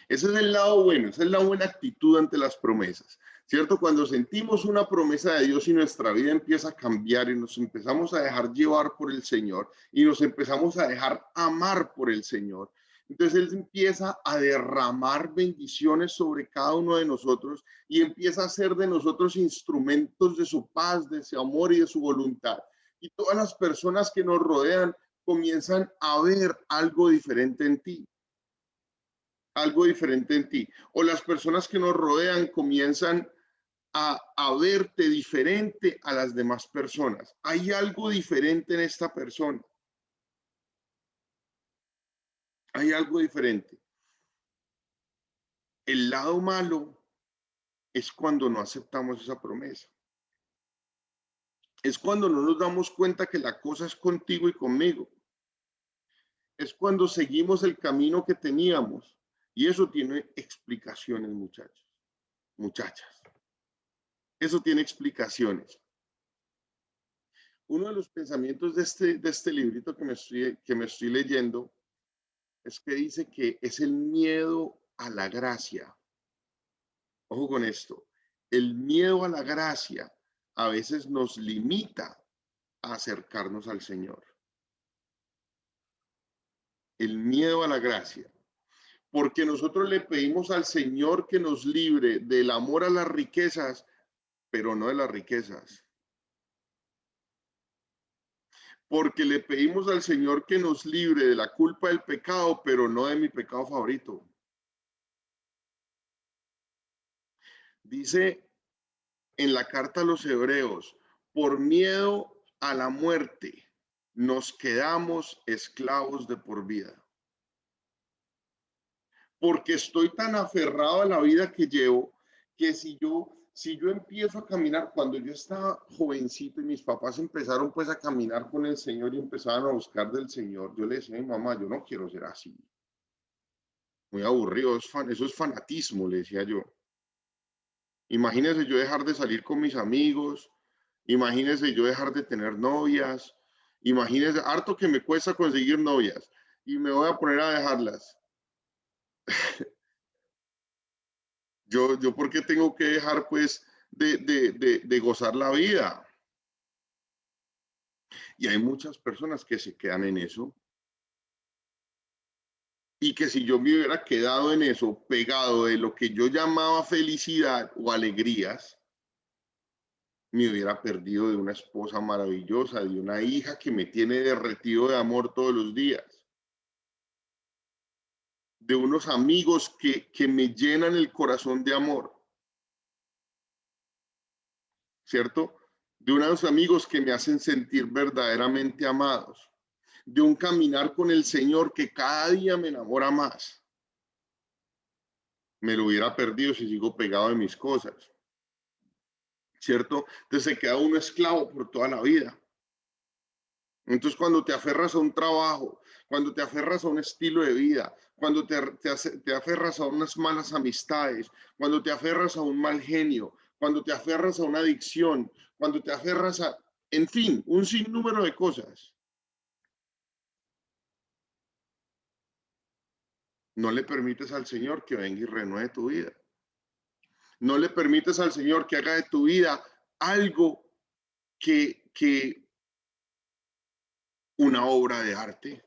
Ese es el lado bueno, esa es la buena actitud ante las promesas, ¿cierto? Cuando sentimos una promesa de Dios y nuestra vida empieza a cambiar y nos empezamos a dejar llevar por el Señor y nos empezamos a dejar amar por el Señor. Entonces Él empieza a derramar bendiciones sobre cada uno de nosotros y empieza a hacer de nosotros instrumentos de su paz, de su amor y de su voluntad. Y todas las personas que nos rodean comienzan a ver algo diferente en ti. Algo diferente en ti. O las personas que nos rodean comienzan a verte diferente a las demás personas. Hay algo diferente en esta persona. Hay algo diferente. El lado malo es cuando no aceptamos esa promesa. Es cuando no nos damos cuenta que la cosa es contigo y conmigo. Es cuando seguimos el camino que teníamos. Y eso tiene explicaciones, muchachos, muchachas. Eso tiene explicaciones. Uno de los pensamientos de este librito que me estoy leyendo es que dice que es el miedo a la gracia. Ojo con esto. El miedo a la gracia a veces nos limita a acercarnos al Señor. El miedo a la gracia. Porque nosotros le pedimos al Señor que nos libre del amor a las riquezas, pero no de las riquezas. Porque le pedimos al Señor que nos libre de la culpa del pecado, pero no de mi pecado favorito. Dice en la carta a los Hebreos, por miedo a la muerte, nos quedamos esclavos de por vida. Porque estoy tan aferrado a la vida que llevo, que si yo empiezo a caminar, cuando yo estaba jovencito y mis papás empezaron pues a caminar con el Señor y empezaban a buscar del Señor, yo le decía a mi mamá, yo no quiero ser así. Muy aburrido, eso es fanatismo, le decía yo. Imagínese yo dejar de salir con mis amigos, imagínese yo dejar de tener novias, imagínese, harto que me cuesta conseguir novias y me voy a poner a dejarlas. Yo ¿por qué tengo que dejar pues de gozar la vida? Y hay muchas personas que se quedan en eso. Y que si yo me hubiera quedado en eso, pegado de lo que yo llamaba felicidad o alegrías, me hubiera perdido de una esposa maravillosa, de una hija que me tiene derretido de amor todos los días, de unos amigos que me llenan el corazón de amor, ¿cierto? De unos amigos que me hacen sentir verdaderamente amados, de un caminar con el Señor que cada día me enamora más. Me lo hubiera perdido si sigo pegado de mis cosas, ¿cierto? Entonces se queda uno esclavo por toda la vida. Entonces cuando te aferras a un trabajo, cuando te aferras a un estilo de vida, cuando te aferras a unas malas amistades, cuando te aferras a un mal genio, cuando te aferras a una adicción, cuando te aferras a, en fin, un sinnúmero de cosas, no le permites al Señor que venga y renueve tu vida. No le permites al Señor que haga de tu vida algo que una obra de arte,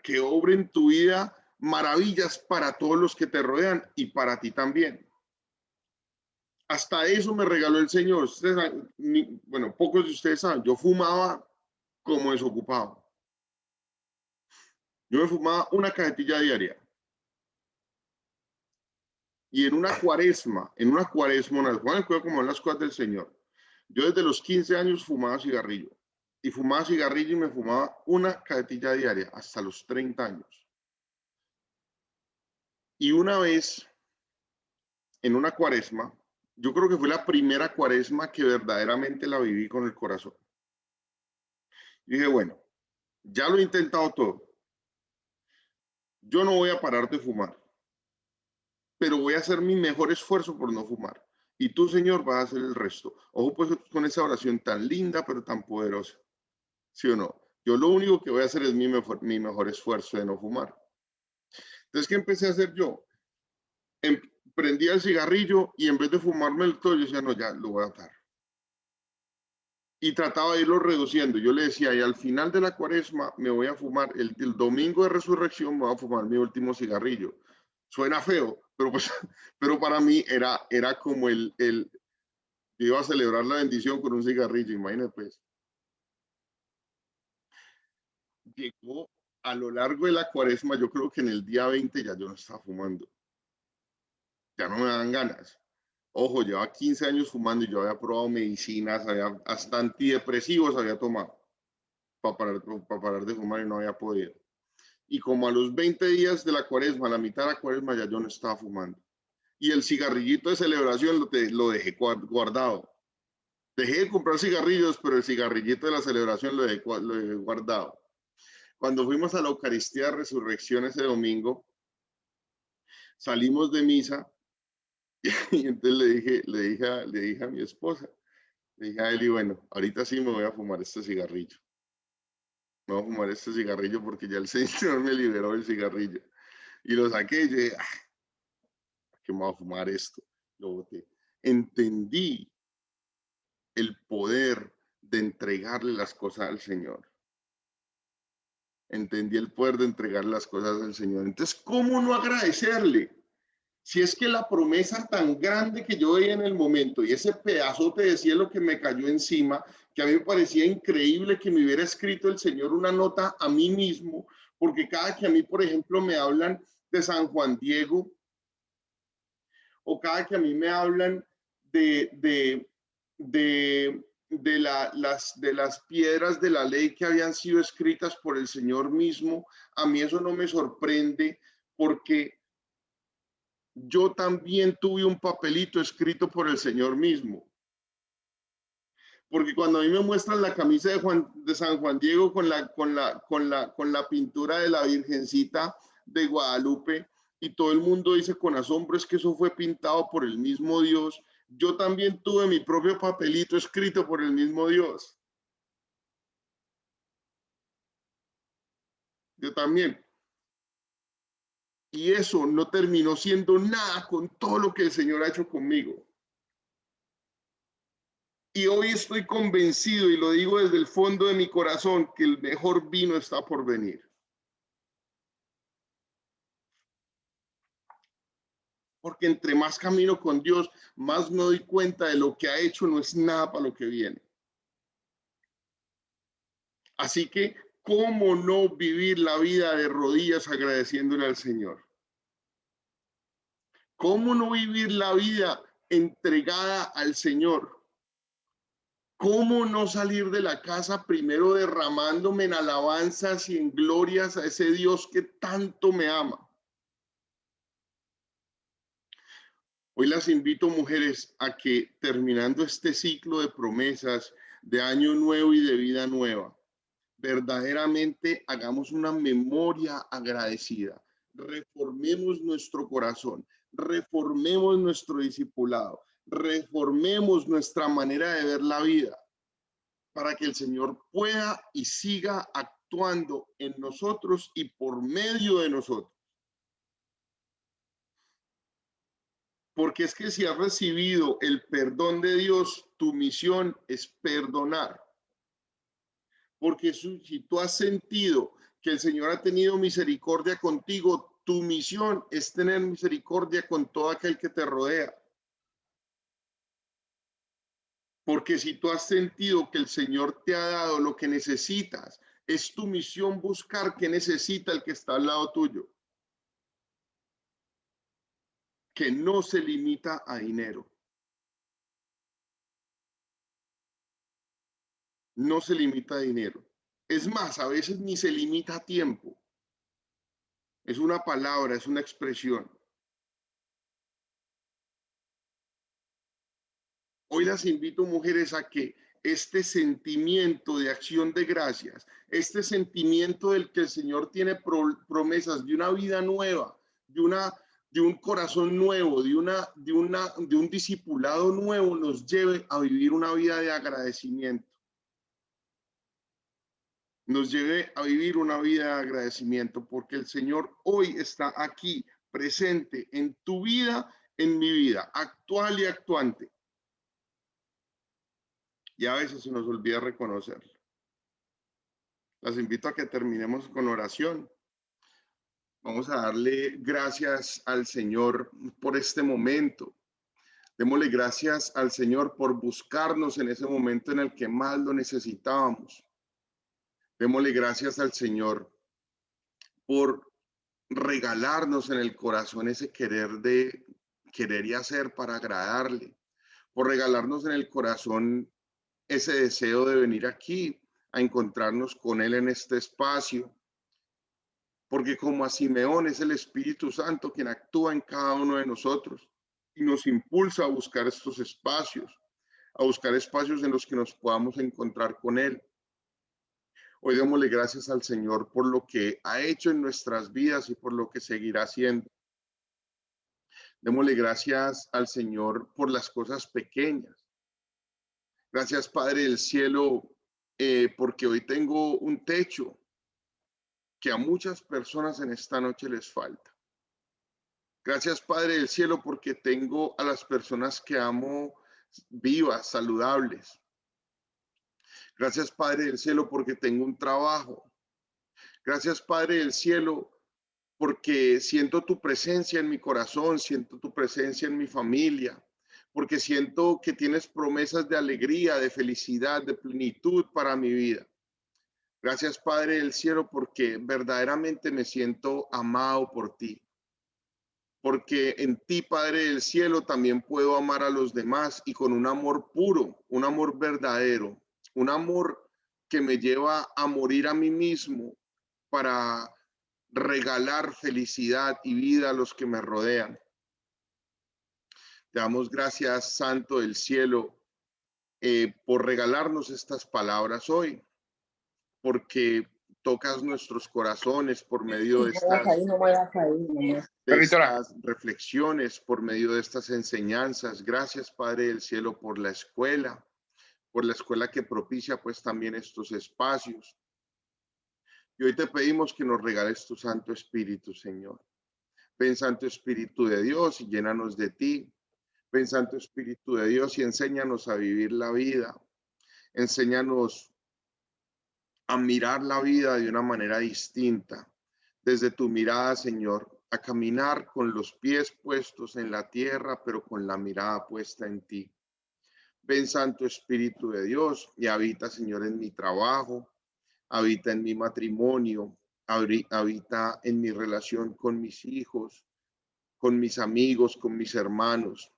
que obre en tu vida maravillas para todos los que te rodean y para ti también. Hasta eso me regaló el Señor. Ustedes, bueno, pocos de ustedes saben, yo fumaba como desocupado. Yo me fumaba una cajetilla diaria. Y en una cuaresma, como en las cosas del Señor. Yo desde los 15 años fumaba cigarrillo. Y fumaba cigarrillo y me fumaba una cajetilla diaria hasta los 30 años. Y una vez, en una cuaresma, yo creo que fue la primera cuaresma que verdaderamente la viví con el corazón. Y dije, bueno, ya lo he intentado todo. Yo no voy a parar de fumar, pero voy a hacer mi mejor esfuerzo por no fumar. Y tú, Señor, vas a hacer el resto. Ojo pues con esa oración tan linda, pero tan poderosa. ¿Sí o no? Yo lo único que voy a hacer es mi mejor esfuerzo de no fumar. Entonces, ¿qué empecé a hacer yo? Prendía el cigarrillo y en vez de fumarme todo, yo decía, no, ya lo voy a atar. Y trataba de irlo reduciendo. Yo le decía, y al final de la cuaresma me voy a fumar, el domingo de resurrección me voy a fumar mi último cigarrillo. Suena feo, pero, pues, pero para mí era como iba a celebrar la bendición con un cigarrillo, imagínate pues. Llegó a lo largo de la cuaresma, yo creo que en el día 20 ya yo no estaba fumando. Ya no me dan ganas. Ojo, llevaba 15 años fumando y yo había probado medicinas, hasta antidepresivos había tomado para parar de fumar y no había podido. Y como a los 20 días de la cuaresma, a la mitad de la cuaresma, ya yo no estaba fumando. Y el cigarrillito de celebración lo dejé guardado. Dejé de comprar cigarrillos, pero el cigarrillito de la celebración lo dejé guardado. Cuando fuimos a la Eucaristía de Resurrección ese domingo, salimos de misa Y entonces le dije a mi esposa, le dije a Eli, bueno, ahorita sí me voy a fumar este cigarrillo. Me voy a fumar este cigarrillo porque ya el Señor me liberó del cigarrillo. Y lo saqué y yo dije, ¿qué me voy a fumar esto? Lo boté. Entendí el poder de entregarle las cosas al Señor. Entendí el poder de entregar las cosas al Señor. Entonces, ¿cómo no agradecerle? Si es que la promesa tan grande que yo veía en el momento y ese pedazote de cielo que me cayó encima, que a mí me parecía increíble que me hubiera escrito el Señor una nota a mí mismo, porque cada que a mí, por ejemplo, me hablan de San Juan Diego, o cada que a mí me hablan de, de las piedras de la ley que habían sido escritas por el Señor mismo, a mí eso no me sorprende porque yo también tuve un papelito escrito por el Señor mismo. Porque cuando a mí me muestran la camisa de San Juan Diego con la pintura de la Virgencita de Guadalupe y todo el mundo dice con asombro es que eso fue pintado por el mismo Dios, yo también tuve mi propio papelito escrito por el mismo Dios. Yo también. Y eso no terminó siendo nada con todo lo que el Señor ha hecho conmigo. Y hoy estoy convencido, y lo digo desde el fondo de mi corazón, que el mejor vino está por venir. Porque entre más camino con Dios, más me doy cuenta de lo que ha hecho no es nada para lo que viene. Así que, ¿cómo no vivir la vida de rodillas agradeciéndole al Señor? ¿Cómo no vivir la vida entregada al Señor? ¿Cómo no salir de la casa primero derramándome en alabanzas y en glorias a ese Dios que tanto me ama? Hoy las invito, mujeres, a que terminando este ciclo de promesas, de año nuevo y de vida nueva, verdaderamente hagamos una memoria agradecida. Reformemos nuestro corazón, reformemos nuestro discipulado, reformemos nuestra manera de ver la vida para que el Señor pueda y siga actuando en nosotros y por medio de nosotros. Porque es que si has recibido el perdón de Dios, tu misión es perdonar. Porque si tú has sentido que el Señor ha tenido misericordia contigo, tu misión es tener misericordia con todo aquel que te rodea. Porque si tú has sentido que el Señor te ha dado lo que necesitas, es tu misión buscar qué necesita el que está al lado tuyo. Que no se limita a dinero. No se limita a dinero. Es más, a veces ni se limita a tiempo. Es una palabra, es una expresión. Hoy las invito, mujeres, a que este sentimiento de acción de gracias, este sentimiento del que el Señor tiene promesas de una vida nueva, de un corazón nuevo, de un discipulado nuevo, nos lleve a vivir una vida de agradecimiento. Nos lleve a vivir una vida de agradecimiento, porque el Señor hoy está aquí, presente en tu vida, en mi vida, actual y actuante. Y a veces se nos olvida reconocerlo. Las invito a que terminemos con oración. Vamos a darle gracias al Señor por este momento. Démosle gracias al Señor por buscarnos en ese momento en el que más lo necesitábamos. Démosle gracias al Señor por regalarnos en el corazón ese querer y hacer para agradarle, por regalarnos en el corazón ese deseo de venir aquí a encontrarnos con Él en este espacio, porque como a Simeón es el Espíritu Santo quien actúa en cada uno de nosotros y nos impulsa a buscar estos espacios, a buscar espacios en los que nos podamos encontrar con Él. Hoy démosle gracias al Señor por lo que ha hecho en nuestras vidas y por lo que seguirá haciendo. Démosle gracias al Señor por las cosas pequeñas. Gracias, Padre del cielo, porque hoy tengo un techo que a muchas personas en esta noche les falta. Gracias, Padre del cielo, porque tengo a las personas que amo vivas, saludables. Gracias, Padre del cielo, porque tengo un trabajo. Gracias, Padre del cielo, porque siento tu presencia en mi corazón, siento tu presencia en mi familia, porque siento que tienes promesas de alegría, de felicidad, de plenitud para mi vida. Gracias, Padre del cielo, porque verdaderamente me siento amado por ti. Porque en ti, Padre del cielo, también puedo amar a los demás y con un amor puro, un amor verdadero, un amor que me lleva a morir a mí mismo para regalar felicidad y vida a los que me rodean. Te damos gracias, Santo del cielo, por regalarnos estas palabras hoy, porque tocas nuestros corazones por medio de estas reflexiones, por medio de estas enseñanzas. Gracias, Padre del cielo, por la escuela que propicia pues también estos espacios. Y hoy te pedimos que nos regales tu Santo Espíritu, Señor. Ven, Santo Espíritu de Dios, y llénanos de ti. Ven, Santo Espíritu de Dios, y enséñanos a vivir la vida. Enséñanos a mirar la vida de una manera distinta. Desde tu mirada, Señor, a caminar con los pies puestos en la tierra, pero con la mirada puesta en ti. Ven, Santo Espíritu de Dios, y habita, Señor, en mi trabajo, habita en mi matrimonio, habita en mi relación con mis hijos, con mis amigos, con mis hermanos,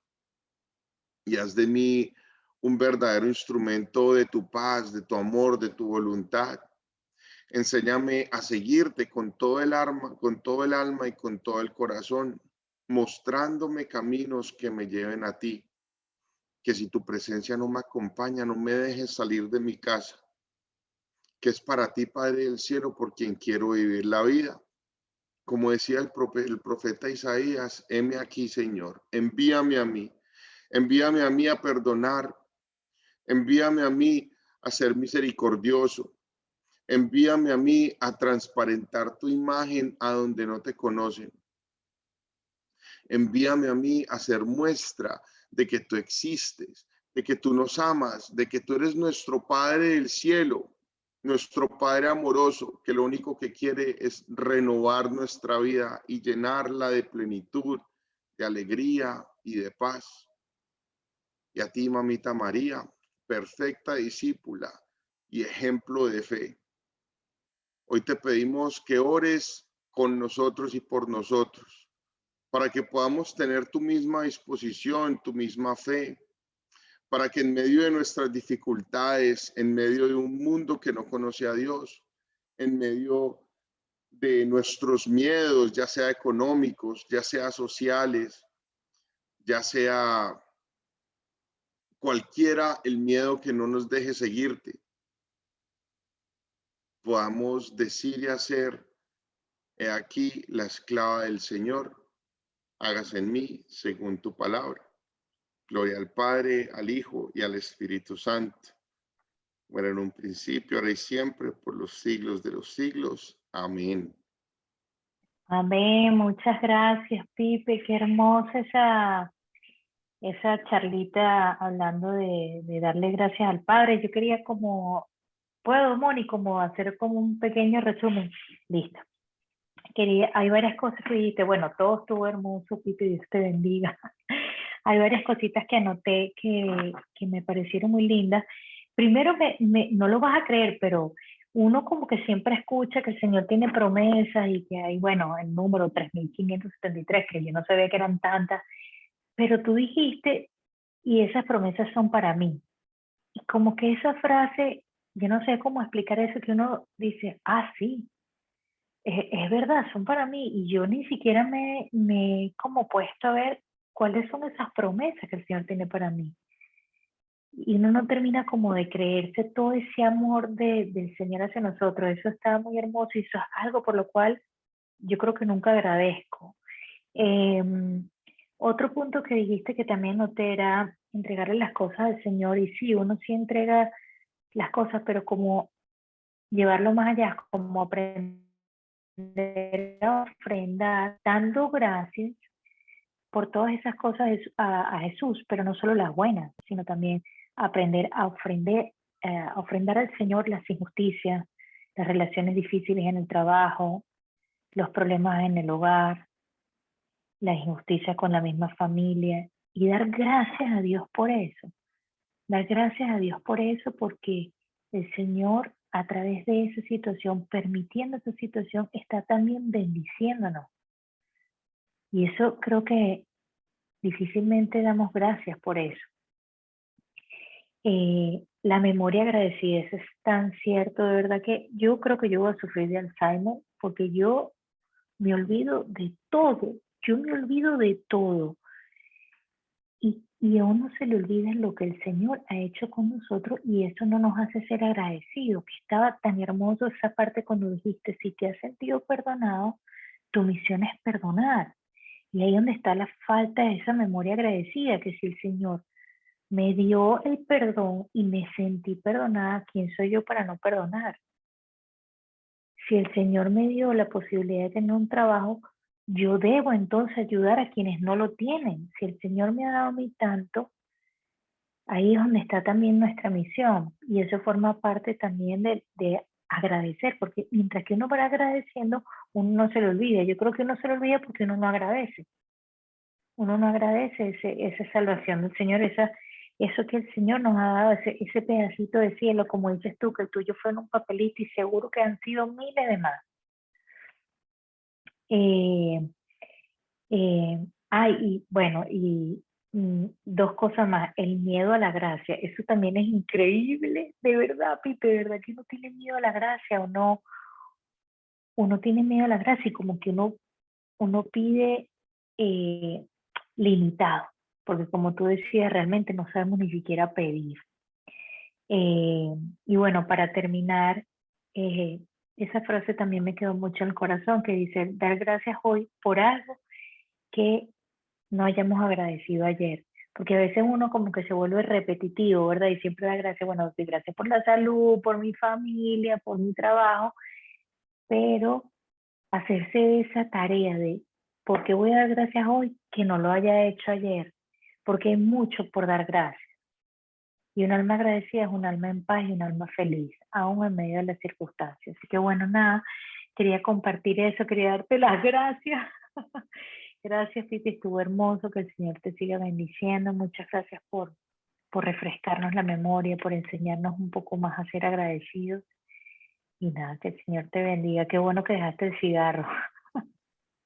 y haz de mí un verdadero instrumento de tu paz, de tu amor, de tu voluntad. Enséñame a seguirte con todo el alma y con todo el corazón, mostrándome caminos que me lleven a ti. Que si tu presencia no me acompaña, no me dejes salir de mi casa, que es para ti, Padre del cielo, por quien quiero vivir la vida. Como decía el profeta Isaías, heme aquí, Señor, envíame a mí a perdonar, envíame a mí a ser misericordioso, envíame a mí a transparentar tu imagen a donde no te conocen. Envíame a mí a ser muestra de que tú existes, de que tú nos amas, de que tú eres nuestro Padre del cielo, nuestro Padre amoroso, que lo único que quiere es renovar nuestra vida y llenarla de plenitud, de alegría y de paz. Y a ti, mamita María, perfecta discípula y ejemplo de fe. Hoy te pedimos que ores con nosotros y por nosotros, para que podamos tener tu misma disposición, tu misma fe, para que en medio de nuestras dificultades, en medio de un mundo que no conoce a Dios, en medio de nuestros miedos, ya sea económicos, ya sea sociales, ya sea cualquiera el miedo que no nos deje seguirte, podamos decir y hacer, he aquí la esclava del Señor, hágase en mí según tu palabra. Gloria al Padre, al Hijo y al Espíritu Santo. Bueno, en un principio, ahora y siempre, por los siglos de los siglos. Amén. Amén, muchas gracias, Pipe. Qué hermosa esa charlita hablando de darle gracias al Padre. Yo quería ¿puedo, Moni, como hacer como un pequeño resumen? Listo. Hay varias cosas que dijiste, bueno, todo estuvo hermoso, Pipe, Dios te bendiga. Hay varias cositas que anoté que me parecieron muy lindas. Primero, no lo vas a creer, pero uno como que siempre escucha que el Señor tiene promesas y que hay, bueno, el número 3573, que yo no sabía que eran tantas, pero tú dijiste, y esas promesas son para mí. Y como que esa frase, yo no sé cómo explicar eso, que uno dice, sí, es verdad, son para mí, y yo ni siquiera me he como puesto a ver cuáles son esas promesas que el Señor tiene para mí. Y uno no termina como de creerse todo ese amor del Señor hacia nosotros. Eso está muy hermoso y eso es algo por lo cual yo creo que nunca agradezco. Otro punto que dijiste que también noté era entregarle las cosas al Señor. Y sí, uno sí entrega las cosas, pero como llevarlo más allá, como aprender a ofrendar, dando gracias por todas esas cosas a Jesús, pero no solo las buenas, sino también aprender a ofrendar al Señor las injusticias, las relaciones difíciles en el trabajo, los problemas en el hogar, la injusticia con la misma familia, y dar gracias a Dios por eso. Dar gracias a Dios por eso, porque el Señor, a través de esa situación, permitiendo esa situación, está también bendiciéndonos. Y eso creo que difícilmente damos gracias por eso. La memoria agradecida, eso es tan cierto, de verdad que yo creo que yo voy a sufrir de Alzheimer, porque yo me olvido de todo. Yo me olvido de todo. Y a uno se le olvida lo que el Señor ha hecho con nosotros, y eso no nos hace ser agradecidos. Que estaba tan hermoso esa parte cuando dijiste, si te has sentido perdonado, tu misión es perdonar. Y ahí donde está la falta de esa memoria agradecida, que si el Señor me dio el perdón y me sentí perdonada, ¿quién soy yo para no perdonar? Si el Señor me dio la posibilidad de tener un trabajo, yo debo entonces ayudar a quienes no lo tienen. Si el Señor me ha dado a mí tanto, ahí es donde está también nuestra misión. Y eso forma parte también de agradecer, porque mientras que uno va agradeciendo, uno no se le olvida. Yo creo que uno se le olvida porque uno no agradece. Uno no agradece esa salvación del Señor, eso que el Señor nos ha dado, ese pedacito de cielo, como dices tú, que el tuyo fue en un papelito, y seguro que han sido miles de más. Y bueno, dos cosas más. El miedo a la gracia, eso también es increíble, de verdad, Pipe, de verdad que uno tiene miedo a la gracia, uno tiene miedo a la gracia, y como que uno pide limitado, porque como tú decías, realmente no sabemos ni siquiera pedir. Y bueno, para terminar, esa frase también me quedó mucho en el corazón, que dice, dar gracias hoy por algo que no hayamos agradecido ayer. Porque a veces uno como que se vuelve repetitivo, ¿verdad? Y siempre da gracias, bueno, doy gracias por la salud, por mi familia, por mi trabajo, pero hacerse esa tarea de, ¿por qué voy a dar gracias hoy que no lo haya hecho ayer? Porque hay mucho por dar gracias. Y un alma agradecida es un alma en paz y un alma feliz, aún en medio de las circunstancias. Así que bueno, nada, quería compartir eso, quería darte las gracias. Gracias, Titi, estuvo hermoso, que el Señor te siga bendiciendo. Muchas gracias por refrescarnos la memoria, por enseñarnos un poco más a ser agradecidos. Y nada, que el Señor te bendiga. Qué bueno que dejaste el cigarro.